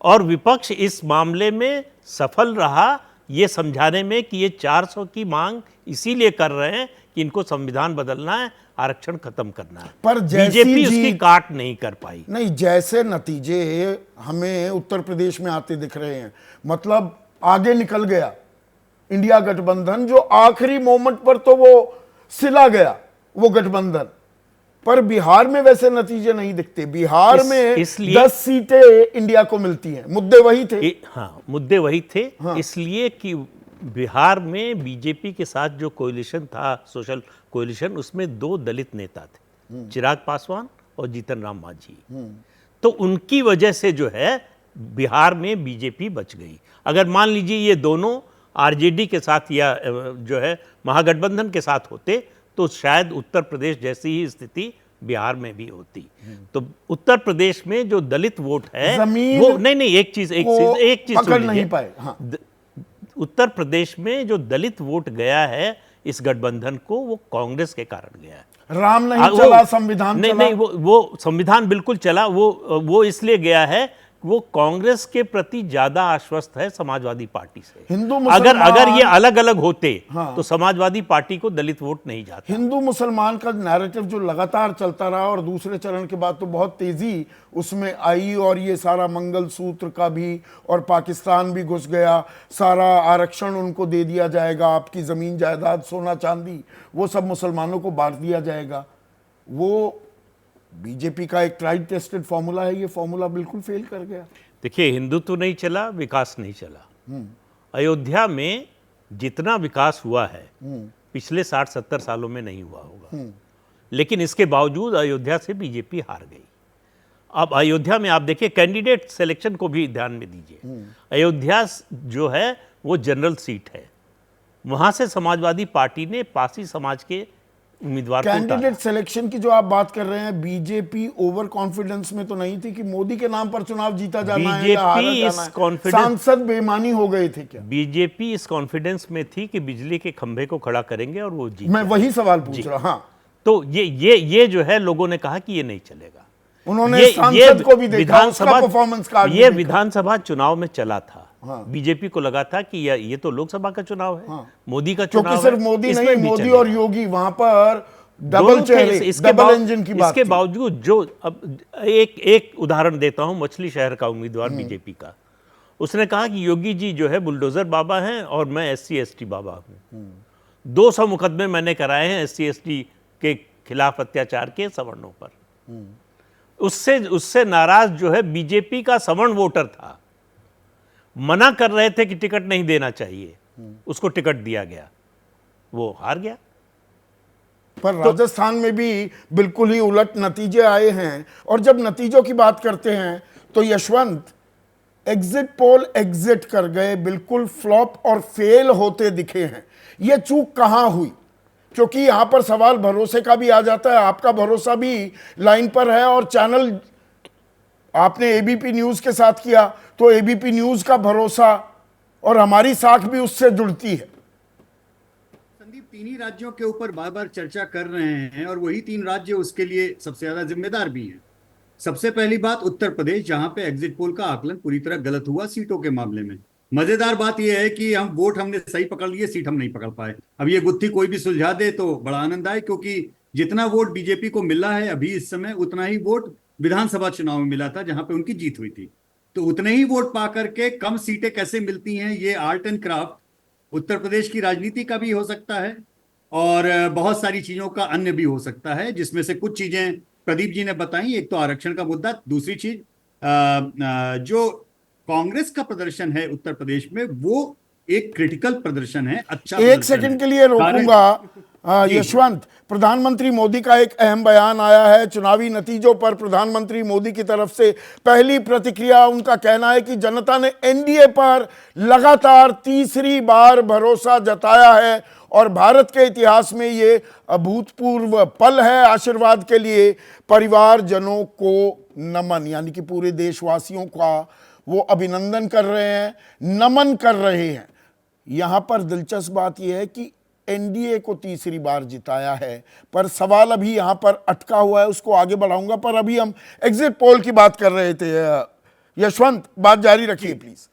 Speaker 4: और विपक्ष इस मामले में सफल रहा ये समझाने में कि ये 400 की मांग इसीलिए कर रहे हैं कि इनको संविधान बदलना है, आरक्षण खत्म करना है।
Speaker 1: पर जैसी
Speaker 4: बीजेपी उसकी काट नहीं कर पाई।
Speaker 1: नहीं, जैसे नतीजे हमें उत्तर प्रदेश में आते दिख रहे हैं, मतलब आगे निकल गया इंडिया गठबंधन, जो आखिरी मोमेंट पर तो वो सिला गया वो गठबंधन, पर बिहार में वैसे नतीजे नहीं दिखते। बिहार में 10 सीटें इंडिया को मिलती हैं, मुद्दे वही थे।
Speaker 4: हाँ, मुद्दे वही थे।
Speaker 1: हाँ।
Speaker 4: इसलिए कि बिहार में बीजेपी के साथ जो कोलिशन था, सोशल कोलिशन, उसमें 2 दलित नेता थे, चिराग पासवान और जीतन राम मांझी। तो उनकी वजह से जो है बिहार में बीजेपी बच गई। अगर मान लीजिए ये दोनों आरजेडी के साथ या जो है महागठबंधन के साथ होते तो शायद उत्तर प्रदेश जैसी ही स्थिति बिहार में भी होती। तो उत्तर प्रदेश में जो दलित वोट है वो नहीं, एक चीज
Speaker 1: पकड़ नहीं पाए। हाँ।
Speaker 4: उत्तर प्रदेश में जो दलित वोट गया है, इस गठबंधन को वो कांग्रेस के कारण गया है।
Speaker 1: राम नहीं
Speaker 4: वो-
Speaker 1: चला, संविधान
Speaker 4: नहीं
Speaker 1: चला।
Speaker 4: नहीं, वो संविधान बिल्कुल चला। वो इसलिए गया है, वो कांग्रेस के प्रति ज्यादा आश्वस्त है समाजवादी पार्टी से।
Speaker 1: हिंदू
Speaker 4: अगर
Speaker 1: मुसलमान-
Speaker 4: ये अलग अलग होते
Speaker 1: हाँ।
Speaker 4: तो समाजवादी पार्टी को दलित वोट नहीं जाता।
Speaker 1: हिंदू मुसलमान का नैरेटिव जो लगातार चलता रहा और दूसरे चरण के बाद तो बहुत तेजी उसमें आई, और ये सारा मंगलसूत्र का भी, और पाकिस्तान भी घुस गया, सारा आरक्षण उनको दे दिया जाएगा, आपकी जमीन जायदाद सोना चांदी वो सब मुसलमानों को बांट दिया जाएगा। वो बीजेपी का एक ट्राइड टेस्टेड फॉर्मूला है, ये फॉर्मूला बिल्कुल फेल कर गया।
Speaker 4: देखिए, हिंदुत्व नहीं चला, विकास नहीं चला। अयोध्या में जितना विकास हुआ है पिछले 60-70 सालों में नहीं हुआ होगा, लेकिन इसके बावजूद अयोध्या से बीजेपी हार गई। अब अयोध्या में आप देखिए, कैंडिडेट सिलेक्शन को भी ध्यान में दीजिए। अयोध्या जो है वो जनरल सीट है, वहां से समाजवादी पार्टी ने पासी समाज के उम्मीदवार को उतारा।
Speaker 1: कैंडिडेट सिलेक्शन की जो आप बात कर रहे हैं, बीजेपी ओवर कॉन्फिडेंस में तो नहीं थी कि मोदी के नाम पर चुनाव जीता जाना है या हारा
Speaker 4: बीजेपी इस
Speaker 1: जाना है?
Speaker 4: कॉन्फिडेंस
Speaker 1: सांसद बेईमानी हो गए थे क्या?
Speaker 4: बीजेपी इस कॉन्फिडेंस में थी कि बिजली के खंभे को खड़ा करेंगे और वो जीत
Speaker 1: मैं
Speaker 4: जाएंगे।
Speaker 1: वही सवाल पूछ रहा। हाँ,
Speaker 4: तो ये जो है, लोगों ने कहा कि ये नहीं चलेगा।
Speaker 1: उन्होंने सांसद को भी देखा, उसका परफॉर्मेंस कार्ड भी
Speaker 4: ये
Speaker 1: देखा।
Speaker 4: विधानसभा चुनाव में चला था।
Speaker 1: हाँ।
Speaker 4: बीजेपी को लगा था कि ये तो लोकसभा का चुनाव है,
Speaker 1: हाँ।
Speaker 4: मोदी का चुनाव
Speaker 1: क्योंकि
Speaker 4: है,
Speaker 1: सिर्फ मोदी
Speaker 4: इसमें
Speaker 1: नहीं,
Speaker 4: भी
Speaker 1: मोदी
Speaker 4: चलेगा।
Speaker 1: और योगी वहां पर डबल
Speaker 4: दोनों थे।
Speaker 1: चेहरे,
Speaker 4: इसके
Speaker 1: डबल
Speaker 4: बाव-
Speaker 1: इंजन की बात
Speaker 4: इसके
Speaker 1: थी।
Speaker 4: बावजूद जो अब एक उदाहरण देता हूं, मछली शहर का उम्मीदवार बीजेपी का, उसने कहा कि योगी जी जो है बुलडोजर बाबा हैं और मैं SC ST बाबा हूं। 200 मुकदमे मैंने कराए हैं SC ST के खिलाफ अत्याचार के सवर्णों पर। उससे नाराज जो है बीजेपी का सवर्ण वोटर था, मना कर रहे थे कि टिकट नहीं देना चाहिए, उसको टिकट दिया गया, वो हार गया।
Speaker 1: पर राजस्थान में भी बिल्कुल ही उलट नतीजे आए हैं। और जब नतीजों की बात करते हैं तो यशवंत, एग्जिट पोल एग्जिट कर गए, बिल्कुल फ्लॉप और फेल होते दिखे हैं। ये चूक कहां हुई? क्योंकि यहां पर सवाल भरोसे का भी आ जाता है। आपका भरोसा भी लाइन पर है, और चैनल आपने ABP न्यूज के साथ किया, तो ABP न्यूज का भरोसा और हमारी साख भी उससे जुड़ती है।
Speaker 5: संदीप, तीन ही राज्यों के ऊपर बार बार चर्चा कर रहे हैं और वही तीन राज्य उसके लिए सबसे ज्यादा जिम्मेदार भी हैं। सबसे पहली बात उत्तर प्रदेश, जहां पे एग्जिट पोल का आकलन पूरी तरह गलत हुआ सीटों के मामले में। मजेदार बात यह है कि हमने सही पकड़ लिए, सीट हम नहीं पकड़ पाए। अब ये गुत्थी कोई भी सुलझा दे तो बड़ा आनंद आए, क्योंकि जितना वोट बीजेपी को मिला है अभी इस समय, उतना ही वोट विधानसभा चुनाव में मिला था जहां पे उनकी जीत हुई थी। तो उतने ही वोट पा करके कम सीटें कैसे मिलती हैं, ये art and craft Uttar Pradesh की राजनीति का भी हो सकता है और बहुत सारी चीजों का अन्य भी हो सकता है, जिसमें से कुछ चीजें प्रदीप जी ने बताई। एक तो आरक्षण का मुद्दा, दूसरी चीज जो कांग्रेस का प्रदर्शन है उत्तर प्रदेश में, वो एक क्रिटिकल प्रदर्शन है। अच्छा,
Speaker 1: एक सेकंड के लिए रोकूंगा यशवंत। प्रधानमंत्री मोदी का एक अहम बयान आया है चुनावी नतीजों पर। प्रधानमंत्री मोदी की तरफ से पहली प्रतिक्रिया, उनका कहना है कि जनता ने NDA पर लगातार तीसरी बार भरोसा जताया है और भारत के इतिहास में ये अभूतपूर्व पल है। आशीर्वाद के लिए परिवारजनों को नमन, यानी कि पूरे देशवासियों का वो अभिनंदन कर रहे हैं, नमन कर रहे हैं। यहां पर दिलचस्प बात यह है कि NDA को तीसरी बार जिताया है, पर सवाल अभी यहां पर अटका हुआ है, उसको आगे बढ़ाऊंगा। पर अभी हम एग्जिट पोल की बात कर रहे थे। यशवंत, बात जारी रखिए प्लीज।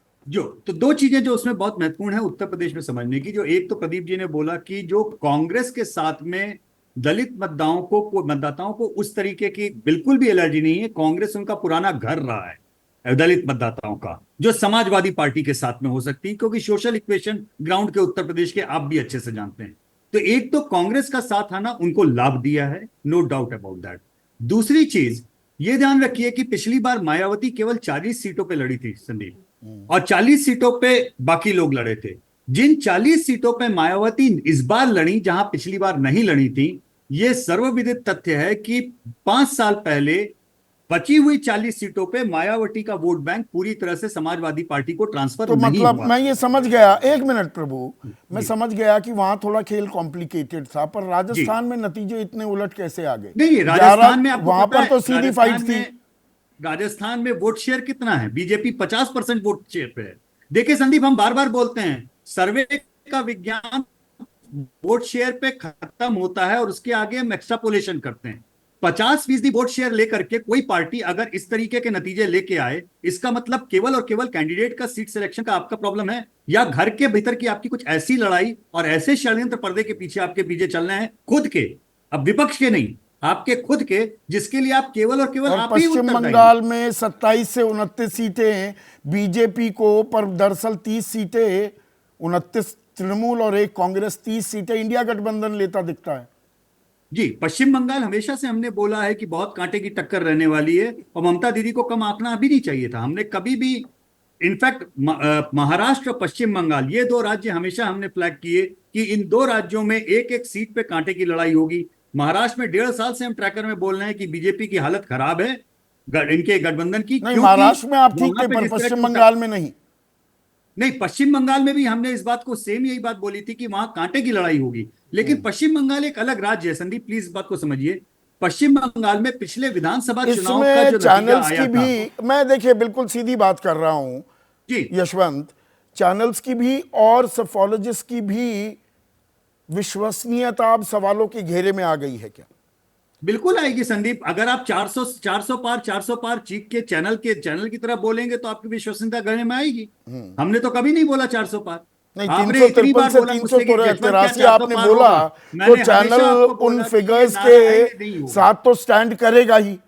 Speaker 5: तो दो चीजें जो उसमें बहुत महत्वपूर्ण है उत्तर प्रदेश में समझने की। जो एक तो प्रदीप जी ने बोला कि जो कांग्रेस के साथ में दलित मतदाताओं को उस तरीके की बिल्कुल भी एलर्जी नहीं है। कांग्रेस उनका पुराना घर रहा है दलित मतदाताओं का, जो समाजवादी पार्टी के साथ में हो सकती है, क्योंकि सोशल इक्वेशन ग्राउंड के उत्तर प्रदेश के आप भी अच्छे से जानते हैं। तो एक तो कांग्रेस का साथ आना उनको लाभ दिया है, नो डाउट अबाउट दैट। दूसरी चीज ये ध्यान रखिए कि पिछली बार मायावती केवल 40 सीटों पे लड़ी थी संदीप, और 40 सीटों पे बाकी लोग लड़े थे। जिन 40 सीटों पे मायावती इस बार लड़ी, जहां पिछली बार नहीं लड़ी थी, यह सर्वविदित तथ्य है कि 5 साल पहले बची हुई 40 सीटों पे मायावती का वोट बैंक पूरी तरह से समाजवादी पार्टी को ट्रांसफर
Speaker 1: तो
Speaker 5: नहीं
Speaker 1: मतलब
Speaker 5: हुआ।
Speaker 1: मैं ये समझ गया, एक मिनट प्रभु, मैं समझ गया कि वहां थोड़ा खेल कॉम्प्लिकेटेड था, पर राजस्थान में नतीजे इतने उलट कैसे आ गए?
Speaker 5: नहीं, राजस्थान में आपको
Speaker 1: वहां
Speaker 5: पता
Speaker 1: पर
Speaker 5: है,
Speaker 1: तो सीधी फाइट थी।
Speaker 5: राजस्थान में वोट शेयर कितना है? बीजेपी 50% वोट शेयर पे है। देखिए संदीप, हम बार बार बोलते हैं सर्वे का विज्ञान वोट शेयर पे खत्म होता है और उसके आगे हम एक्स्ट्रापोलेशन करते हैं। 50% वोट शेयर लेकर के कोई पार्टी अगर इस तरीके के नतीजे लेके आए, इसका मतलब केवल और केवल कैंडिडेट का सीट सिलेक्शन का आपका प्रॉब्लम है, या घर के भीतर की आपकी कुछ ऐसी लड़ाई और ऐसे षड्यंत्र पर्दे के पीछे आपके पीछे चल रहे हैं, खुद के, अब विपक्ष के नहीं, आपके खुद के, जिसके लिए आप केवल और केवल
Speaker 1: और
Speaker 5: आप ही
Speaker 1: पश्चिम
Speaker 5: उत्तरदायी हैं।
Speaker 1: बंगाल में 27 से 29 सीटें बीजेपी को, पर दरअसल 30 सीटें, 29 तृणमूल और 1 कांग्रेस, 30 सीटें इंडिया गठबंधन लेता दिखता है।
Speaker 5: जी, पश्चिम बंगाल हमेशा से हमने बोला है कि बहुत कांटे की टक्कर रहने वाली है, और ममता दीदी को कम आंकना अभी नहीं चाहिए था। हमने कभी भी, इनफैक्ट महाराष्ट्र और पश्चिम बंगाल, ये 2 राज्य हमेशा हमने फ्लैग किए कि इन 2 राज्यों में एक एक सीट पे कांटे की लड़ाई होगी। महाराष्ट्र में 1.5 साल से हम ट्रैकर में बोल रहे हैं कि बीजेपी की हालत खराब है, इनके गठबंधन की।
Speaker 1: नहीं,
Speaker 5: क्योंकि
Speaker 1: महाराष्ट्र में आप ठीक
Speaker 5: वहां
Speaker 1: थे,
Speaker 5: पे
Speaker 1: पर
Speaker 5: जिस तरह
Speaker 1: पश्चिम
Speaker 5: की
Speaker 1: बंगाल में नहीं।
Speaker 5: नहीं, पश्चिम बंगाल में भी हमने इस बात को सेम यही बात बोली थी कि वहां कांटे की लड़ाई होगी, लेकिन पश्चिम बंगाल एक अलग राज्य है। संदीप प्लीज इस बात को समझिए, पश्चिम बंगाल में पिछले विधानसभा चुनाव का
Speaker 1: इसमें
Speaker 5: जो नतीजा
Speaker 1: चैनल्स
Speaker 5: आया
Speaker 1: की
Speaker 5: था,
Speaker 1: भी, मैं देखिए बिल्कुल सीधी बात कर रहा हूं
Speaker 5: जी
Speaker 1: यशवंत, चैनल्स की भी और सफोलॉजिस्ट की भी विश्वसनीयता अब सवालों के घेरे में आ गई है क्या?
Speaker 5: बिल्कुल आएगी संदीप। अगर आप 400 पार चीख के चैनल की तरह बोलेंगे तो आपकी विश्वसनीयता गले में आएगी। हमने तो कभी नहीं बोला 400 पार।
Speaker 1: नहीं,
Speaker 5: आपने इतनी
Speaker 1: 353
Speaker 5: बार
Speaker 1: से
Speaker 5: बोला मुझसे कि जजमेंट क्या
Speaker 1: 383
Speaker 5: 400
Speaker 1: आपने
Speaker 5: पार
Speaker 1: बोला,
Speaker 5: होगा।
Speaker 1: तो
Speaker 5: मैंने हमेशा
Speaker 1: चैनल
Speaker 5: आपको बोला
Speaker 1: उन
Speaker 5: कि
Speaker 1: फिगर्स
Speaker 5: ये नाराज
Speaker 1: के
Speaker 5: नहीं होगा।
Speaker 1: साथ तो स्टैंड करेगा ही।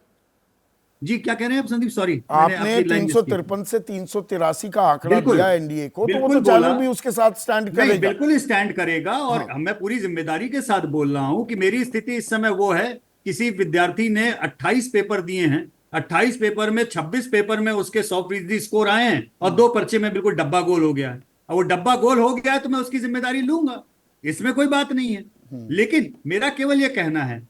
Speaker 5: जी क्या कह रहे हैं आप संदीप? सॉरी,
Speaker 1: आपने 353 से 383 का आंकड़ा
Speaker 5: बिल्कुल,
Speaker 1: दिया एनडीए को, तो वो
Speaker 5: बिल्कुल
Speaker 1: तो चैनल
Speaker 5: बोला।
Speaker 1: भी उसके साथ स्टैंड
Speaker 5: नहीं,
Speaker 1: करेगा।
Speaker 5: बिल्कुल स्टैंड करेगा, और मैं पूरी जिम्मेदारी के साथ बोल रहा हूं कि मेरी स्थिति इस समय वो है, किसी विद्यार्थी ने 28 पेपर दिए हैं, 28 पेपर में 26 पेपर में उसके 100% स्कोर आए हैं, और 2 पर्चे में बिल्कुल डब्बा गोल हो गया है। और वो डब्बा गोल हो गया है तो मैं उसकी जिम्मेदारी लूंगा, इसमें कोई बात नहीं है। लेकिन मेरा केवल ये कहना है,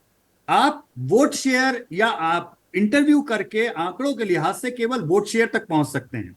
Speaker 5: आप वोट शेयर या आप इंटरव्यू करके आंकड़ों के लिहाज से केवल वोट शेयर तक पहुंच सकते हैं।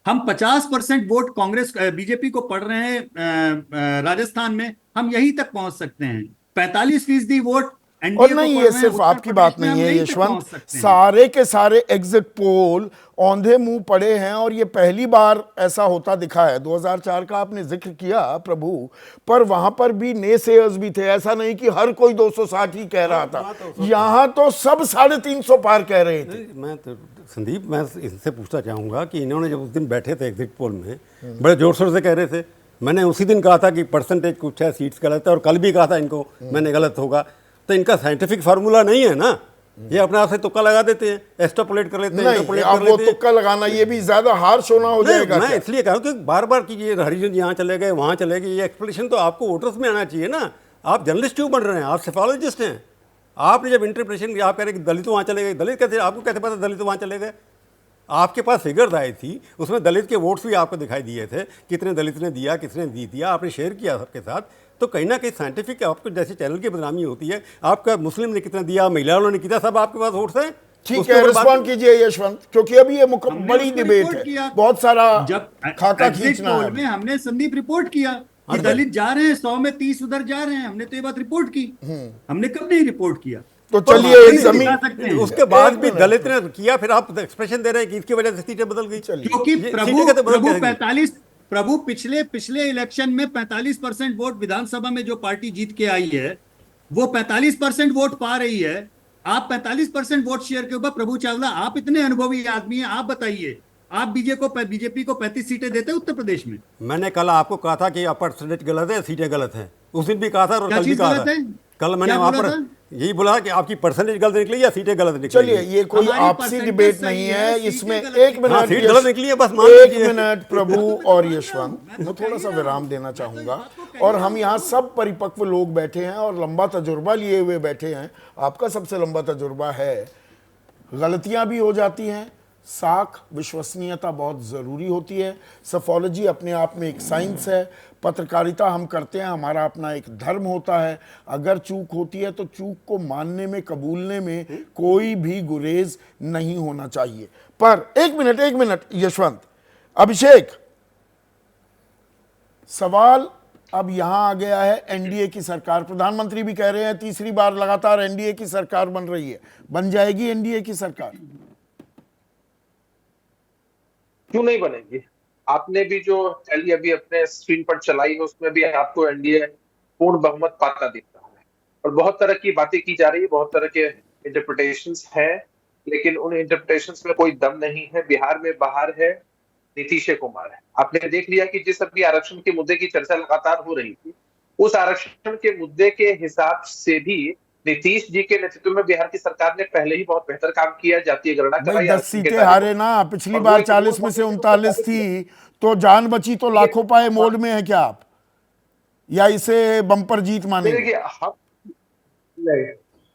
Speaker 5: हम 50% वोट कांग्रेस बीजेपी को पड़ रहे हैं राजस्थान में, हम यहीं तक पहुंच सकते हैं। 45% वोट
Speaker 1: और
Speaker 5: एनडीए को
Speaker 1: नहीं,
Speaker 5: पड़
Speaker 1: ये
Speaker 5: रहे हैं
Speaker 1: सिर्फ
Speaker 5: उत्तर
Speaker 1: आपकी
Speaker 5: प्रदेश
Speaker 1: बात
Speaker 5: में, हम
Speaker 1: नहीं है
Speaker 5: यहीं तक
Speaker 1: यशवंत,
Speaker 5: पहुंच सकते हैं।
Speaker 1: सारे के सारे एग्जिट पोल औंधे मुंह पड़े हैं, और ये पहली बार ऐसा होता दिखा है। 2004 का आपने जिक्र किया प्रभु, पर वहां पर भी नेसेयर्स भी थे, ऐसा नहीं कि हर कोई 260 ही कह रहा था, यहां तो सब 350 पार कह रहे थे।
Speaker 2: मैं तो संदीप, मैं इनसे पूछना चाहूँगा कि इन्होंने जब उस दिन बैठे थे एग्जिट पोल में, बड़े जोर शोर से कह रहे थे, मैंने उसी दिन कहा था कि परसेंटेज कुछ है, सीट्स गलत है, और कल भी कहा था इनको मैंने गलत होगा। तो इनका साइंटिफिक फार्मूला नहीं है ना, ये अपने आप से तुक्का लगा देते हैं, एक्स्ट्रापोलेट कर लेते हैं,
Speaker 1: नहीं,
Speaker 2: इंटरपोलेट
Speaker 1: अब
Speaker 2: कर
Speaker 1: वो
Speaker 2: लेते हैं।
Speaker 1: तुक्का लगाना ये भी ज्यादा हार्श होना हो जाएगा
Speaker 2: मैं
Speaker 1: क्या?
Speaker 2: इसलिए कहा कि बार बार कि ये हरिजन यहाँ चले गए, वहाँ चले गए, ये एक्सप्लेनेशन तो आपको वोटर्स में आना चाहिए ना। आप जर्नलिस्ट क्यों बन रहे हैं? आप सेफोलॉजिस्ट हैं। आपने जब इंटरप्रिटेशन, आप कह रहे हैं कि दलित वहाँ चले गए, दलित कैसे, आपको कैसे पता दलित वहाँ चले गए? आपके पास फिगर्स आई थी, उसमें दलित के वोट्स भी आपको दिखाई दिए थे, कितने दलित ने दिया, किसने दी दिया, आपने शेयर किया सबके साथ। तो कहीं ना कहीं साइंटिफिक, आपको जैसे चैनल की बदनामी होती है, आपका मुस्लिम ने कितना दिया, महिलाओं ने कितना, सब आपके पास वोट्स हैं।
Speaker 1: ठीक
Speaker 2: उसके
Speaker 1: है,
Speaker 2: ऊपर बात-
Speaker 1: रिस्पॉन्ड कीजिए यशवंत, क्योंकि अभी ये
Speaker 5: हमने
Speaker 1: बड़ी
Speaker 5: उसको
Speaker 1: डिबेट
Speaker 5: रिपोर्ट
Speaker 1: है,
Speaker 5: किया।
Speaker 1: बहुत सारा
Speaker 5: जब
Speaker 1: खाका
Speaker 5: एग्जिट
Speaker 1: खींचना
Speaker 5: पोल
Speaker 1: है।
Speaker 5: में हमने संदीप रिपोर्ट किया कि दलित जा रहे हैं 100 में 30 उधर जा रहे हैं, हमने तो ये बात रिपोर्ट की। हमने कब नहीं रिपोर्ट किया?
Speaker 1: तो
Speaker 5: और
Speaker 1: चलिए
Speaker 5: वाकई
Speaker 1: एक
Speaker 5: से
Speaker 1: जमीन,
Speaker 5: दिखा सकते हैं।
Speaker 2: उसके बाद
Speaker 1: एक
Speaker 2: भी
Speaker 1: मिनट।
Speaker 2: दलित ने किया, फिर आप एक्सप्रेशन दे रहे हैं कि इसकी वजह से सीटें बदल गई।
Speaker 5: क्योंकि
Speaker 2: ये सीटें कैसे बदल जाएंगी?
Speaker 5: प्रभु पिछले इलेक्शन में 45% वोट विधानसभा में जो पार्टी जीत के आई है, वो 45% वोट पा रही है। आप 45% वोट शेयर के ऊपर, प्रभु चावला आप इतने अनुभवी आदमी हैं, आप बताइए, आप बीजेपी को 35 सीटें देते उत्तर प्रदेश में?
Speaker 2: मैंने कल आपको कहा था कि परसेंटेज गलत है, सीटें गलत हैं, उस दिन भी कहा था और
Speaker 5: क्या
Speaker 2: कल भी
Speaker 5: चीज
Speaker 2: कहा
Speaker 5: गलत
Speaker 2: था।
Speaker 5: है?
Speaker 2: कल मैंने
Speaker 5: क्या
Speaker 2: वहां
Speaker 5: बोला
Speaker 2: पर
Speaker 5: था?
Speaker 2: यही बोला कि आपकी परसेंटेज गलत निकली या सीटें गलत निकली।
Speaker 1: चलिए ये कोई
Speaker 5: हमारी
Speaker 1: आपसी
Speaker 5: percentage
Speaker 1: डिबेट
Speaker 5: सही
Speaker 1: नहीं
Speaker 5: है,
Speaker 1: है,
Speaker 5: सीटें
Speaker 1: इसमें
Speaker 5: गलत
Speaker 1: एक
Speaker 5: निकली।
Speaker 2: हाँ,
Speaker 1: मिनट
Speaker 2: सीट गलत निकली है, बस मान
Speaker 1: एक
Speaker 2: लीजिए।
Speaker 1: मिनट प्रभु और यशवंत,
Speaker 5: मैं
Speaker 1: मैं
Speaker 5: तो
Speaker 1: थोड़ा
Speaker 5: कह
Speaker 1: सा
Speaker 5: ही रहा
Speaker 1: विराम
Speaker 5: हूं।
Speaker 1: देना
Speaker 5: मैं तो
Speaker 1: चाहूंगा।
Speaker 5: इस बात को कह ही
Speaker 1: और
Speaker 5: रहा
Speaker 1: हम
Speaker 5: हूं।
Speaker 1: यहाँ सब परिपक्व लोग बैठे हैं और लंबा तजुर्बा लिए हुए बैठे हैं, आपका सबसे लंबा तजुर्बा है। गलतियां भी हो जाती हैं, साख विश्वसनीयता बहुत ज़रूरी होती है। सफोलॉजी अपने आप में एक साइंस है, पत्रकारिता हम करते हैं, हमारा अपना एक धर्म होता है। अगर चूक होती है तो चूक को मानने में, कबूलने में कोई भी गुरेज नहीं होना चाहिए। पर एक मिनट यशवंत, अभिषेक, सवाल अब यहां आ गया है एनडीए की सरकार, प्रधानमंत्री भी कह रहे हैं तीसरी बार लगातार एनडीए की सरकार बन रही है, बन जाएगी एनडीए की सरकार?
Speaker 6: क्यों नहीं बनेगी? आपने भी जो टैली अभी अपने स्क्रीन पर चलाई है उसमें भी आपको एनडीए पूर्ण बहुमत पाता दिख रहा है। और बहुत तरह की बातें की जा रही है, बहुत तरह के इंटरप्रिटेशंस हैं, लेकिन उन इंटरप्रिटेशंस में कोई दम नहीं है। बिहार में बाहर है नीतीश कुमार है। आपने देख लिया कि जिस अभी आरक्षण के मुद्दे की चर्चा लगातार हो रही थी, उस आरक्षण के मुद्दे के हिसाब से भी नीतीश जी के नेतृत्व में बिहार की सरकार ने पहले ही बहुत बेहतर काम किया, जातीय गणना
Speaker 1: भाई
Speaker 6: कराई,
Speaker 1: 10
Speaker 6: आरक्षण के
Speaker 1: सीटें
Speaker 6: दायरे
Speaker 1: हारे
Speaker 6: को।
Speaker 1: ना, पिछली
Speaker 6: और वो
Speaker 1: बार
Speaker 6: एक
Speaker 1: 40 में से
Speaker 6: रूल
Speaker 1: 39 थी, तो जान बची तो लाखों पाए मोड में है क्या आप, या इसे बम्पर जीत मानेंगे?
Speaker 6: देखिए हम नहीं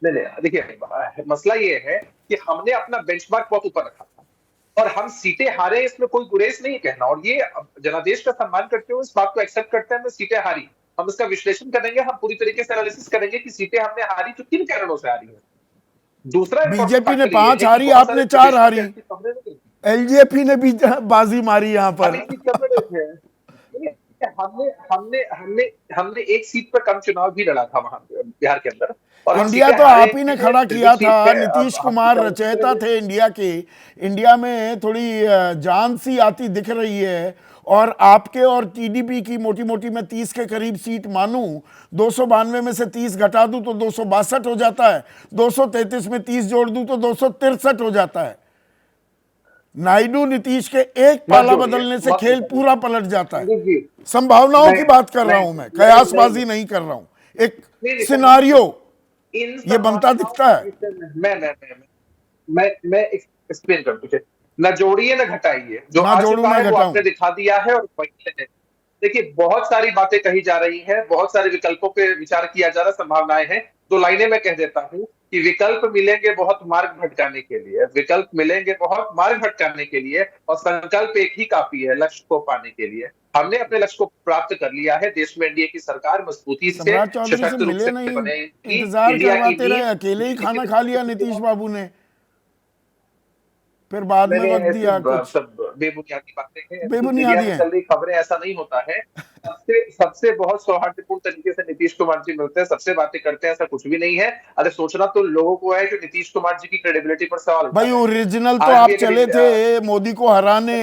Speaker 6: नहीं नहीं, देखिए मसला ये है कि हमने अपना बेंचमार्क बहुत ऊपर रखा था और हम सीटें हारे, इसमें कोई गुरेज नहीं कहना। और ये जनादेश का सम्मान करते हुए इस बात को एक्सेप्ट करते हैं, हमें सीटें हारी, हम इसका विश्लेषण करेंगे, हम पूरी तरीके से एनालिसिस करेंगे कि सीटें हमने हारी तो किन कारणों से हारी है। दूसरा
Speaker 1: बीजेपी ने 5 हारी, आपने 4 हारी, एलजेपी ने भी बाजी मारी यहां पर।
Speaker 6: हमने हमने हमने हमने एक सीट पर कम चुनाव भी लड़ा था वहां बिहार के अंदर, और हम
Speaker 1: इंडिया
Speaker 6: सीटें
Speaker 1: तो
Speaker 6: हारे
Speaker 1: आप ही ने
Speaker 6: हैं,
Speaker 1: खड़ा
Speaker 6: फिर भी
Speaker 1: किया
Speaker 6: सीट
Speaker 1: था,
Speaker 6: पे
Speaker 1: नीतीश
Speaker 6: हम
Speaker 1: कुमार
Speaker 6: चुनाव
Speaker 1: रचयिता
Speaker 6: लड़े।
Speaker 1: थे इंडिया के। इंडिया में थोड़ी जान सी आती दिख रही है, और आपके और टीडीपी की मोटी मोटी मैं 30 के करीब सीट मानूं, 292 में से 30 घटा दूं तो 262 हो जाता है, 233 में 30 जोड़ दूं तो 263 हो जाता है। नायडू नीतीश के एक पाला बदलने से खेल पूरा पलट जाता है।
Speaker 6: जी,
Speaker 1: संभावनाओं की बात कर रहा हूं मैं, कयासबाजी नहीं कर रहा हूं। एक सिनारियो ये बनता दिखता है।
Speaker 6: मैं एक्सप्लेन कर तुझे, न जोड़िए न घटाइए, जो
Speaker 1: ना
Speaker 6: आ
Speaker 1: जोड़ू
Speaker 6: चुका
Speaker 1: ना
Speaker 6: है वो
Speaker 1: घटाऊं।
Speaker 6: आपने दिखा दिया है। और देखिए बहुत सारी बातें कही जा रही हैं, बहुत सारे विकल्पों पे विचार किया जा रहा, संभावनाएं हैं। 2 लाइनें मैं कह देता हूं कि विकल्प मिलेंगे बहुत मार्ग भटकाने के लिए, विकल्प मिलेंगे बहुत मार्ग भटकाने के लिए, और संकल्प एक ही काफी है लक्ष्य को पाने के लिए। हमने अपने लक्ष्य को प्राप्त कर लिया है। देश में एनडीए की सरकार मजबूती से,
Speaker 1: सम्राट चौधरी से
Speaker 6: सशक्त रूप
Speaker 1: मिले
Speaker 6: से
Speaker 1: नहीं,
Speaker 6: बनेगी।
Speaker 1: इंतजार
Speaker 6: इंडिया की
Speaker 1: करवाते रहे,
Speaker 6: नींव
Speaker 1: अकेले ही खाना खा लिया नीतीश बाबू ने, फिर बाद में
Speaker 6: मैंने
Speaker 1: वक्त दिया कुछ।
Speaker 6: सब बेबुनियादी बातें हैं, मीडिया
Speaker 1: बेबुनियादी
Speaker 6: में
Speaker 1: हैं।
Speaker 6: चल रही खबरें, ऐसा नहीं होता है। सबसे सबसे बहुत सौहार्दपूर्ण तरीके से नीतीश कुमार जी मिलते हैं, सबसे बातें करते हैं, ऐसा कुछ भी नहीं है। अरे सोचना तो लोगों को है जो नीतीश कुमार जी की क्रेडिबिलिटी पर सवाल उठा
Speaker 1: भाई
Speaker 6: रहे हैं।
Speaker 1: ओरिजिनल तो
Speaker 6: आज
Speaker 1: आप
Speaker 6: भी अगर
Speaker 1: चले थे मोदी को हराने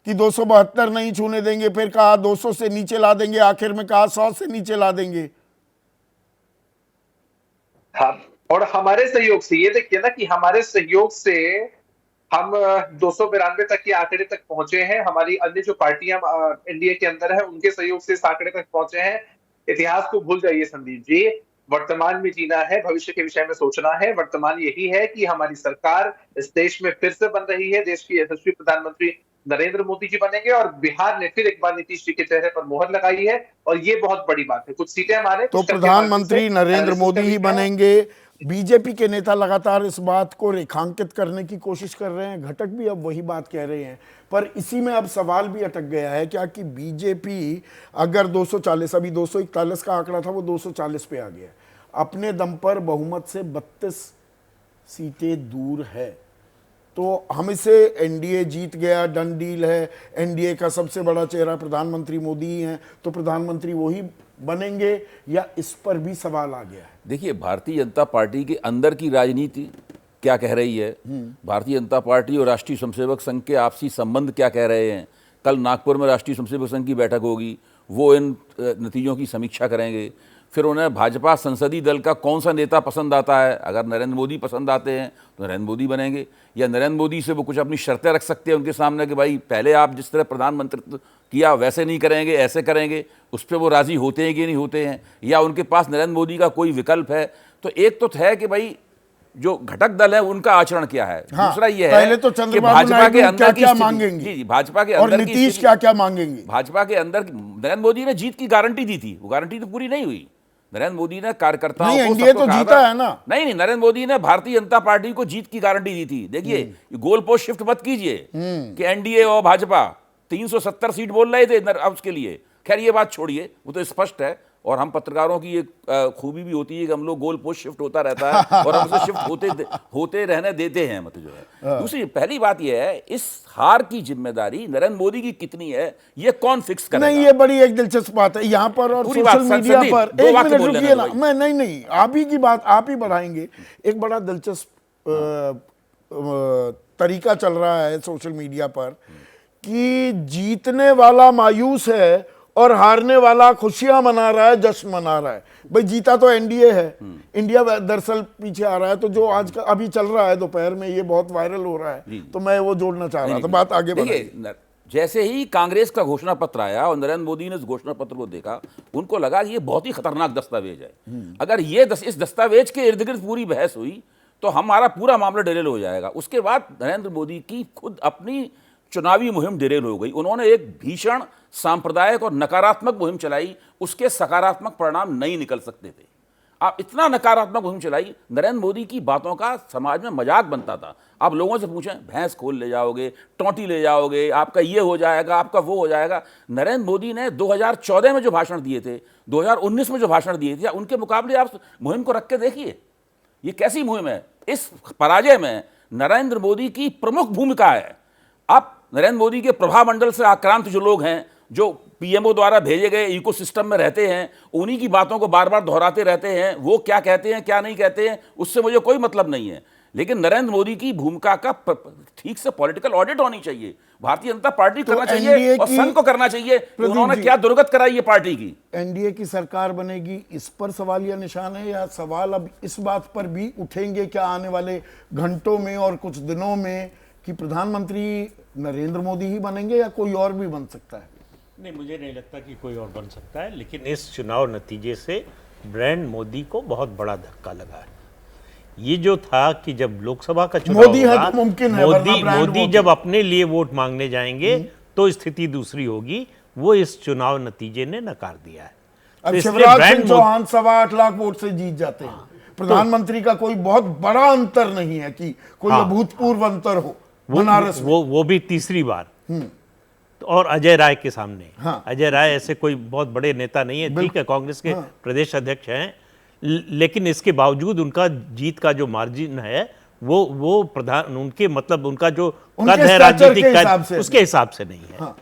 Speaker 1: कि 272 नहीं छूने देंगे, फिर कहा 200 से नीचे ला देंगे, आखिर में कहा 100 से नीचे ला देंगे।
Speaker 6: हाँ, और हमारे सहयोग से ये देखिए ना कि हमारे सहयोग से हम 292 तक के आंकड़े तक पहुंचे हैं। हमारी अन्य जो पार्टियां एनडीए के अंदर है उनके सहयोग से इस आंकड़े तक पहुंचे हैं। इतिहास को भूल जाइए संदीप जी, वर्तमान में जीना है, भविष्य के विषय में सोचना है। वर्तमान यही है कि हमारी सरकार इस देश में फिर से बन रही है, देश की यशस्वी प्रधानमंत्री नरेंद्र मोदी जी बनेंगे, और बिहार ने फिर एक बार नीतीश जी के चेहरे पर मोहर लगाई है, और ये बहुत बड़ी बात है। कुछ सीटें हमारे
Speaker 1: तो प्रधानमंत्री नरेंद्र मोदी ही बनेंगे। बीजेपी के नेता लगातार इस बात को रेखांकित करने की कोशिश कर रहे हैं, घटक भी अब वही बात कह रहे हैं, पर इसी में अब सवाल भी अटक गया है क्या कि बीजेपी अगर 240, अभी 241 का आंकड़ा था, वो 240 पे आ गया, अपने दम पर बहुमत से 32 सीटें दूर है। तो हम इसे एनडीए जीत गया, डन डील है, एनडीए का सबसे बड़ा चेहरा प्रधानमंत्री मोदी ही हैं, तो प्रधानमंत्री वही बनेंगे, या इस पर भी सवाल आ गया है?
Speaker 7: देखिए, भारतीय जनता पार्टी के अंदर की राजनीति क्या कह रही है, भारतीय जनता पार्टी और राष्ट्रीय स्वयंसेवक संघ के आपसी संबंध क्या कह रहे हैं। कल नागपुर में राष्ट्रीय स्वयंसेवक संघ की बैठक होगी, वो इन नतीजों की समीक्षा करेंगे। फिर उन्हें भाजपा संसदीय दल का कौन सा नेता पसंद आता है, अगर नरेंद्र मोदी पसंद आते हैं तो नरेंद्र मोदी बनेंगे, या नरेंद्र मोदी से वो कुछ अपनी शर्तें रख सकते हैं उनके सामने कि भाई पहले आप जिस तरह प्रधानमंत्री किया वैसे नहीं करेंगे, ऐसे करेंगे, उस पर वो राज़ी होते हैं कि नहीं होते हैं, या उनके पास नरेंद्र मोदी का कोई विकल्प है। तो एक तो है कि भाई जो घटक दल है उनका आचरण क्या है।
Speaker 1: हाँ,
Speaker 7: दूसरा ये
Speaker 1: पहले
Speaker 7: है
Speaker 1: तो
Speaker 7: कि
Speaker 1: चंद्रबाबू
Speaker 7: भाजपा के
Speaker 1: नायडू
Speaker 7: अंदर
Speaker 1: क्या मांगेंगे,
Speaker 7: जी भाजपा के
Speaker 1: और
Speaker 7: अंदर की
Speaker 1: नीतीश क्या क्या मांगेंगे।
Speaker 7: भाजपा के अंदर नरेंद्र मोदी ने जीत की गारंटी दी थी, वो गारंटी तो पूरी नहीं हुई। नरेंद्र मोदी ने कार्यकर्ताओं
Speaker 1: नहीं,
Speaker 7: को
Speaker 1: एनडीए
Speaker 7: सबको
Speaker 1: तो
Speaker 7: कहा
Speaker 1: जीता
Speaker 7: था,
Speaker 1: है ना।
Speaker 7: नहीं नरेंद्र मोदी ने भारतीय जनता पार्टी को जीत की गारंटी दी थी। देखिए गोल पोस्ट शिफ्ट मत कीजिए कि एनडीए और भाजपा 370 सीट बोल रहे थे उसके लिए। खैर ये बात छोड़िए, वो तो स्पष्ट है, और हम पत्रकारों की एक खूबी भी होती है कि हम लोग गोल पोस्ट शिफ्ट होता रहता है और हम उसे शिफ्ट होते रहने देते हैं, मतलब जो है। दूसरी पहली बात यह है, इस हार की जिम्मेदारी नरेंद्र मोदी की कितनी है ये कौन फिक्स करेगा।
Speaker 1: नहीं, ये बड़ी एक दिलचस्प बात है यहाँ पर, और
Speaker 7: पूरी
Speaker 1: सोशल
Speaker 7: बात
Speaker 1: मीडिया
Speaker 7: संदीप,
Speaker 1: पर।
Speaker 7: दो
Speaker 1: एक
Speaker 7: वाक्य
Speaker 1: मिनट
Speaker 7: बोल
Speaker 1: रुकिए
Speaker 7: लेना
Speaker 1: ना,
Speaker 7: भाई।
Speaker 1: मैं नहीं आप ही की बात आप ही बढ़ाएंगे। एक बड़ा दिलचस्प तरीका चल रहा है सोशल मीडिया पर कि जीतने वाला मायूस है और हारने वाला खुशियां मना रहा है, जश्न मना रहा है। भाई जीता तो एनडीए है, इंडिया दरअसल पीछे आ रहा है। तो जो आज का अभी चल रहा है दोपहर में, ये बहुत वायरल हो रहा है, तो मैं वो जोड़ना चाह रहा था। बात आगे बढ़ाइए।
Speaker 7: देखिए, जैसे ही कांग्रेस का घोषणा पत्र आया और नरेंद्र मोदी ने उस घोषणा पत्र को देखा, उनको लगा कि ये बहुत ही खतरनाक दस्तावेज है। अगर इस दस्तावेज के इर्द गिर्द पूरी बहस हुई तो हमारा पूरा मामला डिरेल हो जाएगा। उसके बाद नरेंद्र मोदी की खुद अपनी चुनावी मुहिम डिरेल हो गई। उन्होंने एक भीषण सांप्रदायिक और नकारात्मक मुहिम चलाई, उसके सकारात्मक परिणाम नहीं निकल सकते थे। आप इतना नकारात्मक मुहिम चलाई, नरेंद्र मोदी की बातों का समाज में मजाक बनता था। आप लोगों से पूछें, भैंस खोल ले जाओगे, टोंटी ले जाओगे, आपका ये हो जाएगा, आपका वो हो जाएगा। नरेंद्र मोदी ने 2014 में जो भाषण दिए थे, 2019 में जो भाषण दिए थे, उनके मुकाबले आप मुहिम को रख के देखिए, ये कैसी मुहिम है। इस पराजय में नरेंद्र मोदी की प्रमुख भूमिका है। आप नरेंद्र मोदी के प्रभामंडल से आक्रांत जो लोग हैं, जो पीएमओ द्वारा भेजे गए इकोसिस्टम में रहते हैं, उन्हीं की बातों को बार बार दोहराते रहते हैं। वो क्या कहते हैं, क्या नहीं कहते हैं, उससे मुझे कोई मतलब नहीं है। लेकिन नरेंद्र मोदी की भूमिका का ठीक से पॉलिटिकल ऑडिट होनी चाहिए। भारतीय जनता पार्टी करना चाहिए और संघ को करना चाहिए कि उन्होंने क्या दुर्गत कराई है पार्टी की।
Speaker 1: एनडीए की सरकार बनेगी, इस पर सवाल या निशान है, या सवाल अब इस बात पर भी उठेंगे क्या आने वाले घंटों में और कुछ दिनों में कि प्रधानमंत्री नरेंद्र मोदी ही बनेंगे या कोई और भी बन सकता है?
Speaker 4: नहीं, मुझे नहीं लगता कि कोई और बन सकता है। लेकिन इस चुनाव नतीजे से ब्रांड मोदी को बहुत बड़ा धक्का लगा है। ये जो था कि जब लोकसभा का चुनाव
Speaker 1: मोदी है तो मुमकिन है, वरना ब्रांड
Speaker 4: मोदी जब अपने लिए वोट मांगने जाएंगे तो स्थिति दूसरी होगी। वो इस चुनाव नतीजे ने नकार दिया है।
Speaker 1: अब
Speaker 4: तो इसलिए
Speaker 1: शिवराज
Speaker 4: ब्रांड
Speaker 1: सिंह चौहान 8.25 लाख वोट से जीत जाते हैं। प्रधानमंत्री का कोई बहुत बड़ा अंतर नहीं है कि कोई अभूतपूर्व अंतर हो बनारस में।
Speaker 4: वो भी तीसरी बार, और अजय राय के सामने। अजय राय ऐसे कोई बहुत बड़े नेता नहीं है, ठीक है, कांग्रेस के प्रदेश अध्यक्ष हैं, लेकिन इसके बावजूद उनका जीत का जो मार्जिन है वो प्रधान उनके मतलब उनका जो कद है राजनीतिक कद, उसके हिसाब से नहीं है।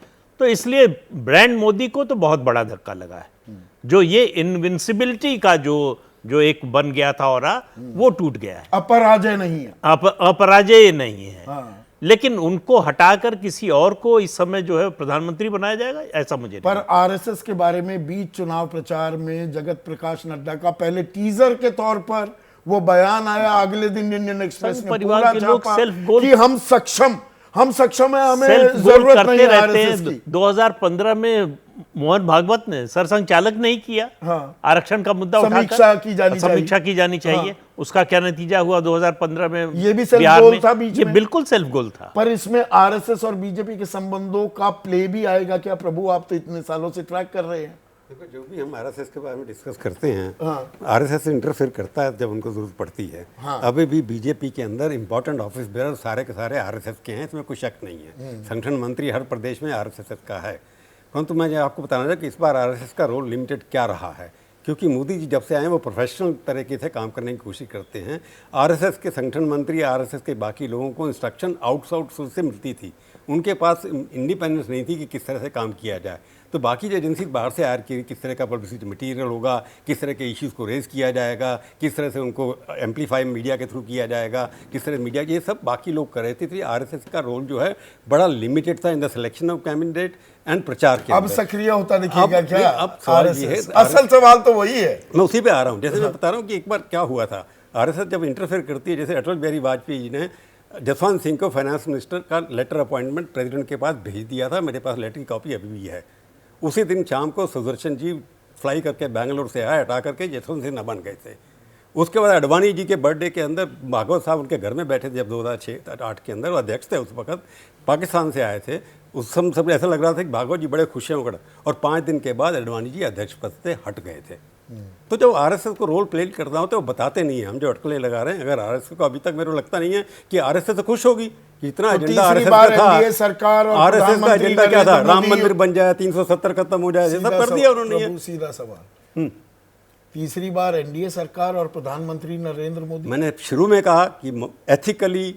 Speaker 4: तो इसलिए ब्रांड मोदी को तो बहुत बड़ा धक्का लगा है। जो ये इनविंसिबिलिटी का जो एक बन गया था और वो टूट गया है।
Speaker 1: अपराजय नहीं है,
Speaker 4: अपराजय नहीं है। लेकिन उनको हटाकर किसी और को इस समय जो है प्रधानमंत्री बनाया जाएगा, ऐसा मुझे
Speaker 1: पर आरएसएस के बारे में बीच चुनाव प्रचार में जगत प्रकाश नड्डा का पहले टीजर के तौर पर वो बयान आया, अगले दिन इंडियन एक्सप्रेस ने पूरा छापा कि हम सक्षम है, हमें जरूरत नहीं है आरएसएस की।
Speaker 4: 2015 में मोहन भागवत ने सरसंघ चालक नहीं किया, आरक्षण का मुद्दा उठाकर समीक्षा की जानी चाहिए। उसका क्या नतीजा हुआ 2015 में?
Speaker 1: ये भी सेल्फ गोल था बीच में।
Speaker 4: ये बिल्कुल सेल्फ गोल था।
Speaker 1: पर इसमें आरएसएस और बीजेपी के संबंधों का प्ले भी आएगा क्या? प्रभु, आप तो इतने सालों से ट्रैक कर रहे हैं।
Speaker 2: देखो, जो भी हम आरएसएस के बारे में डिस्कस करते हैं, आरएसएस इंटरफेयर करता है जब उनको जरूरत पड़ती है। अभी भी बीजेपी के अंदर इंपॉर्टेंट ऑफिस बेरर सारे के सारे आरएसएस के हैं, इसमें कोई शक नहीं है। संगठन मंत्री हर प्रदेश में आरएसएस का है। परंतु मैं आपको बताना चाहता कि इस बार आरएसएस का रोल लिमिटेड क्या रहा है, क्योंकि मोदी जी जब से आए वो प्रोफेशनल तरीके से काम करने की कोशिश करते हैं। आरएसएस के संगठन मंत्री, आरएसएस के बाकी लोगों को इंस्ट्रक्शन आउटसोर्स से मिलती थी। उनके पास इंडिपेंडेंस नहीं थी कि किस तरह से काम किया जाए। तो बाकी जो एजेंसी बाहर से हायर की, किस तरह का पब्लिसिटी मटेरियल होगा, किस तरह के इश्यूज़ को रेज किया जाएगा, किस तरह से उनको एम्पलीफाई मीडिया के थ्रू किया जाएगा, किस तरह मीडिया, ये सब बाकी लोग कर रहे थे। तो आरएसएस का रोल जो है बड़ा लिमिटेड था in the selection of candidate and प्रचार के।
Speaker 1: अब सक्रिय होता दिखेगा क्या?
Speaker 2: अब सवाल ये है,
Speaker 1: असल सवाल तो वही है।
Speaker 2: मैं उसी पे आ रहा हूँ। जैसे मैं बता रहा हूँ कि एक बार क्या हुआ था, आरएसएस जब इंटरफेयर करती है, जैसे अटल बिहारी वाजपेयी जी ने जसवंत सिंह को फाइनेंस मिनिस्टर का लेटर अपॉइंटमेंट प्रेसिडेंट के पास भेज दिया था। मेरे पास लेटर की कॉपी अभी भी है। उसी दिन शाम को सुदर्शन जी फ्लाई करके बैंगलोर से आए, हटा करके जसवंत सिंह न बन गए थे। उसके बाद अडवाणी जी के बर्थडे के अंदर भागवत साहब उनके घर में बैठे थे, जब 2006-08 के अंदर वो अध्यक्ष थे उस वक्त, पाकिस्तान से आए थे। उस समय सब ऐसा लग रहा था कि भागवत जी बड़े खुश हैं उगड़, और 5 दिन के बाद अडवाणी जी अध्यक्ष पद से हट गए थे। तो जब आरएसएस को रोल प्ले करना होता है वो बताते नहीं है। हम जो अटकलें लगा रहे हैं, अगर आरएसएस को अभी तक मेरे को लगता नहीं है कि आरएसएस खुश होगी कि इतना एजेंडा आरएसएस का था। आरएसएस का एजेंडा क्या था? राम मंदिर बन जाए, 370 खत्म हो जाए, ये सब कर दिया उन्होंने।
Speaker 1: सीधा सवाल, तीसरी बार एनडीए सरकार और प्रधानमंत्री नरेंद्र मोदी।
Speaker 2: मैंने शुरू में कहा कि एथिकली,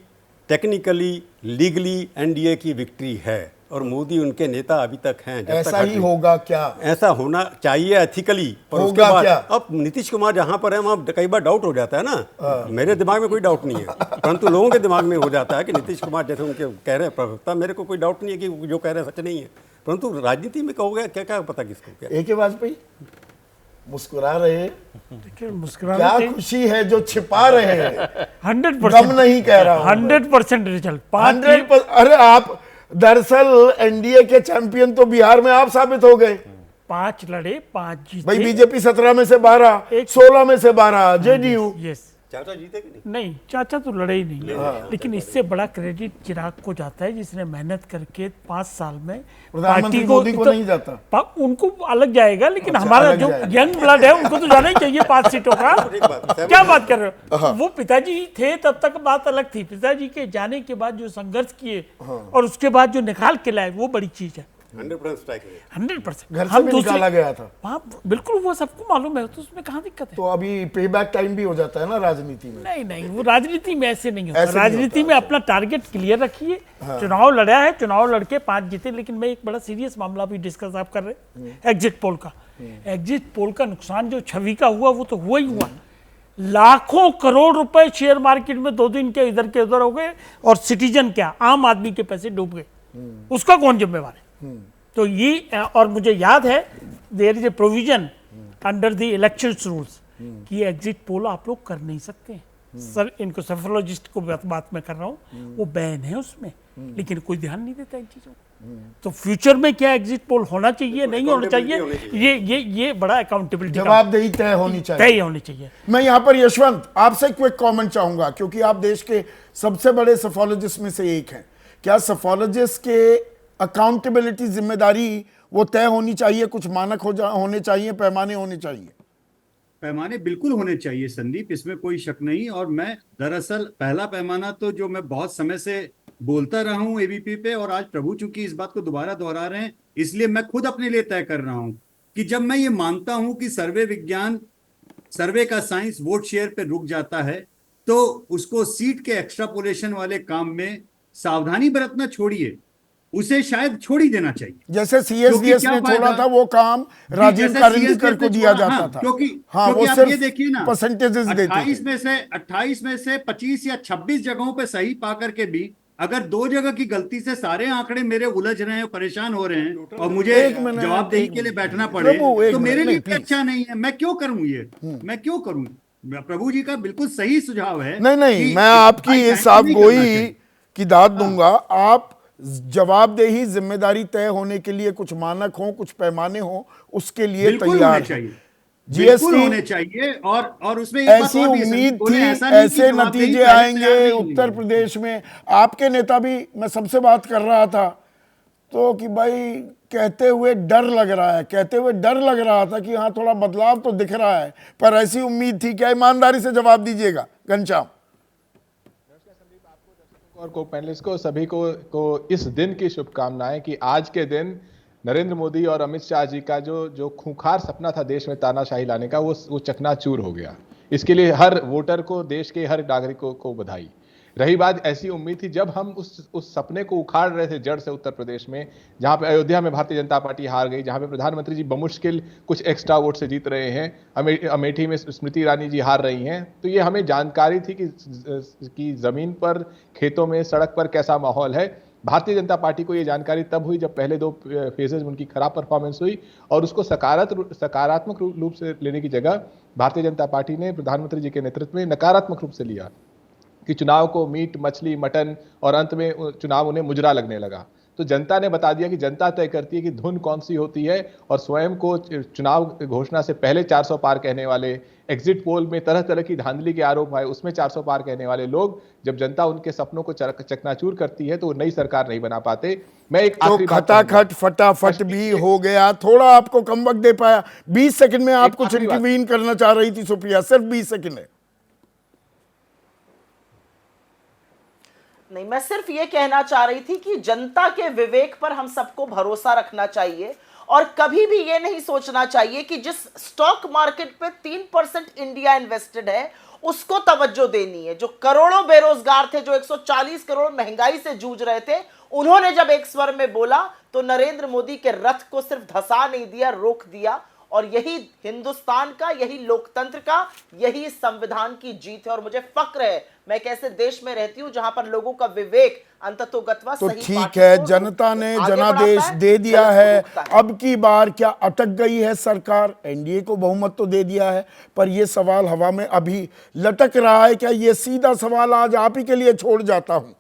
Speaker 2: टेक्निकली, लीगली एनडीए की विक्ट्री है और मोदी उनके नेता अभी तक हैं।
Speaker 1: ऐसा ही होगा क्या?
Speaker 2: ऐसा होना चाहिए एथिकली, पर उसके बाद अब नीतीश कुमार जहां पर है वहां कई बार डाउट हो जाता है ना। मेरे दिमाग में कोई डाउट नहीं है, परंतु लोगों के दिमाग में हो जाता है कि नीतीश कुमार जैसे उनके कह रहे हैं प्रवक्ता, मेरे को कोई डाउट नहीं है कि जो कह रहे हैं सच नहीं है। परंतु राजनीति में कहोगे क्या क्या पता किसको क्या।
Speaker 1: ए के वाजपेयी मुस्कुरा रहे हैं,
Speaker 8: देखिए मुस्कुरा
Speaker 1: क्या खुशी है जो छिपा रहे हैं।
Speaker 8: 100%
Speaker 1: गम नहीं कह रहा हूं।
Speaker 8: 100% रिजल्ट
Speaker 1: 100%। अरे आप दरअसल एनडीए के चैंपियन तो बिहार में आप साबित हो गए।
Speaker 8: 5 लड़े 5 जीते।
Speaker 1: भाई बीजेपी 17 में से 12, 16 में से 12 जेडीयू।
Speaker 8: यस
Speaker 2: चाचा जीते कि नहीं?
Speaker 8: नहीं, चाचा तो लड़े ही नहीं। लेकिन इससे बड़ा क्रेडिट चिराग को जाता है जिसने मेहनत करके 5 साल में
Speaker 1: प्रधानमंत्री मोदी को नहीं जाता।
Speaker 8: उनको अलग जाएगा, लेकिन
Speaker 1: अच्छा,
Speaker 8: हमारा
Speaker 1: अलग
Speaker 8: जो
Speaker 1: जाएगा।
Speaker 8: यंग ब्लड है उनको तो जाना ही चाहिए 5 सीटों का। क्या बात कर रहे हो? वो पिताजी थे तब तक बात अलग थी, पिताजी के जाने के बाद जो संघर्ष किए और उसके बाद जो निकाल के लाए वो बड़ी चीज है।
Speaker 2: 100% स्ट्राइक रेट।
Speaker 8: 100%।
Speaker 1: घर से भी निकाला गया था।
Speaker 8: हाँ बिल्कुल, वो सबको मालूम है, तो उसमें कहाँ दिक्कत है?
Speaker 1: तो अभी पे बैक टाइम भी हो जाता है ना राजनीति में।
Speaker 8: नहीं नहीं, वो राजनीति में ऐसे नहीं होता।
Speaker 1: ऐसे नहीं
Speaker 8: राजनीति
Speaker 1: होता।
Speaker 8: में अपना टारगेट क्लियर रखिए। चुनाव लड़ा है, चुनाव लड़के 5 जीते, लेकिन मैं एक बड़ा सीरियस मामला भी डिस्कस आप कर रहे हैं, एग्जिट पोल का। एग्जिट पोल का नुकसान जो छवि का हुआ वो तो हुआ ही हुआ। लाखों करोड़ रुपए शेयर मार्केट में 2 दिन के इधर के उधर हो गए, और सिटीजन क्या, आम आदमी के पैसे डूब गए। उसका कौन जिम्मेवार है? तो ये, और मुझे याद है there is a provision under the election rules कि एग्जिट पोल आप लोग कर नहीं सकते हैं। सर इनको सेफोलॉजिस्ट को बात मैं कर रहा हूँ, वो बैन है उसमें, लेकिन कोई ध्यान नहीं देता इन चीजों को। तो फ्यूचर में क्या एग्जिट पोल होना चाहिए, नहीं होना चाहिए, ये बड़ा अकाउंटेबिलिटी
Speaker 1: जवाबदेही तय होनी चाहिए।
Speaker 8: तय होनी चाहिए।
Speaker 1: मैं यहाँ पर यशवंत आपसे क्विक कमेंट चाहूंगा, क्योंकि आप देश के सबसे बड़े सफोलॉजिस्ट में से एक हैं। क्या सफोलॉजिस्ट के अकाउंटेबिलिटी, जिम्मेदारी वो तय होनी चाहिए, कुछ मानक होने चाहिए, पैमाने होने चाहिए?
Speaker 5: पैमाने बिल्कुल होने चाहिए संदीप, इसमें कोई शक नहीं। और मैं दरअसल पहला पैमाना तो जो मैं बहुत समय से बोलता रहा हूं एबीपी पे, और आज प्रभु चूंकि इस बात को दोबारा दोहरा रहे हैं, इसलिए मैं खुद अपने लिए तय कर रहा हूं कि जब मैं ये मानता हूं कि सर्वे विज्ञान, सर्वे का साइंस वोट शेयर पे रुक जाता है, तो उसको सीट के एक्स्ट्रापोलेशन वाले काम में सावधानी बरतना छोड़िए, उसे शायद छोड़ ही देना चाहिए।
Speaker 1: जैसे सीएसडीएस ने छोड़ा था वो काम राजीव कारेंकर को दिया जाता था।
Speaker 5: क्योंकि
Speaker 1: वो
Speaker 5: आप
Speaker 1: सिर्फ
Speaker 5: ये देखिए ना,
Speaker 1: परसेंटेजेस देते थे।
Speaker 5: 28 में से 25 या 26 जगहों पे सही पाकर के भी अगर 2 जगह की गलती से सारे आंकड़े मेरे उलझ रहे हैं, परेशान हो रहे हैं, और मुझे जवाबदेही के लिए बैठना पड़े, तो मेरे लिए भी अच्छा नहीं है। मैं क्यों करूं ये, मैं क्यों करूं? प्रभु जी का बिल्कुल सही सुझाव है।
Speaker 1: नहीं, मैं आपकी इस साफ गोई की दाद दूंगा। आप जवाबदेही, जिम्मेदारी तय होने के लिए कुछ मानक हो, कुछ पैमाने हो, उसके लिए तैयार
Speaker 5: चाहिए।
Speaker 1: जीएसटी
Speaker 5: होने चाहिए। और उसमें
Speaker 1: ऐसी उम्मीद थी ऐसे नतीजे आएंगे उत्तर प्रदेश में। आपके नेता भी, मैं सबसे बात कर रहा था तो कि भाई कहते हुए डर लग रहा था कि हाँ थोड़ा बदलाव तो दिख रहा है, पर ऐसी उम्मीद थी। क्या ईमानदारी से जवाब दीजिएगा घनश्याम?
Speaker 9: और को पैनलिस्ट को सभी को इस दिन की शुभकामनाएं कि आज के दिन नरेंद्र मोदी और अमित शाह जी का जो खूंखार सपना था देश में तानाशाही लाने का, वो चकनाचूर हो गया। इसके लिए हर वोटर को, देश के हर नागरिक को बधाई। रही बात, ऐसी उम्मीद थी जब हम उस सपने को उखाड़ रहे थे जड़ से उत्तर प्रदेश में, जहां पे अयोध्या में भारतीय जनता पार्टी हार गई, जहां पे प्रधानमंत्री जी बमुश्किल कुछ एक्स्ट्रा वोट से जीत रहे हैं, अमेठी में स्मृति ईरानी जी हार रही हैं, तो ये हमें जानकारी थी कि जमीन पर, खेतों में, सड़क पर कैसा माहौल है। भारतीय जनता पार्टी को ये जानकारी तब हुई जब पहले 2 फेजेज में उनकी खराब परफॉर्मेंस हुई, और उसको सकारात्मक रूप से लेने की जगह भारतीय जनता पार्टी ने प्रधानमंत्री जी के नेतृत्व में नकारात्मक रूप से लिया कि चुनाव को मीट, मछली, मटन, और अंत में चुनाव उन्हें मुजरा लगने लगा। तो जनता ने बता दिया कि जनता तय करती है कि धुन कौन सी होती है, और स्वयं को चुनाव घोषणा से पहले 400 पार कहने वाले, एग्जिट पोल में तरह तरह की धांधली के आरोप आए, उसमें 400 पार कहने वाले लोग, जब जनता उनके सपनों को चकनाचूर करती है तो वो नई सरकार नहीं बना पाते। मैं एक
Speaker 1: तो खटाखट फटाफट भी हो गया, थोड़ा आपको कम वक्त दे पाया। 20 सेकंड में आप कुछ इंटरवीन करना चाह रही थी सुप्रिया, सिर्फ 20 सेकंड है।
Speaker 3: नहीं, मैं सिर्फ ये कहना चाह रही थी कि जनता के विवेक पर हम सबको भरोसा रखना चाहिए, और कभी भी ये नहीं सोचना चाहिए कि जिस स्टॉक मार्केट पे 3% इंडिया इन्वेस्टेड है उसको तवज्जो देनी है। जो करोड़ों बेरोजगार थे, जो 140 करोड़ महंगाई से जूझ रहे थे, उन्होंने जब एक स्वर में बोला तो नरेंद्र मोदी के रथ को सिर्फ धसा नहीं दिया, रोक दिया, और यही हिंदुस्तान का, यही लोकतंत्र का, यही संविधान की जीत है। और मुझे फक्र है मैं एक ऐसे देश में रहती हूं जहां पर लोगों का विवेक अंततोगत्वा
Speaker 1: तो
Speaker 3: सही
Speaker 1: ठीक
Speaker 3: पार्टी
Speaker 1: है,
Speaker 3: को
Speaker 1: जनता ने
Speaker 3: आगे
Speaker 1: जनादेश
Speaker 3: बढ़ाता है,
Speaker 1: दे दिया
Speaker 3: गलत को
Speaker 1: है।
Speaker 3: रोकता है।
Speaker 1: अब की बार क्या अटक गई है सरकार? एनडीए को बहुमत तो दे दिया है, पर यह सवाल हवा में अभी लटक रहा है। क्या ये सीधा सवाल आज आप ही के लिए छोड़ जाता हूं,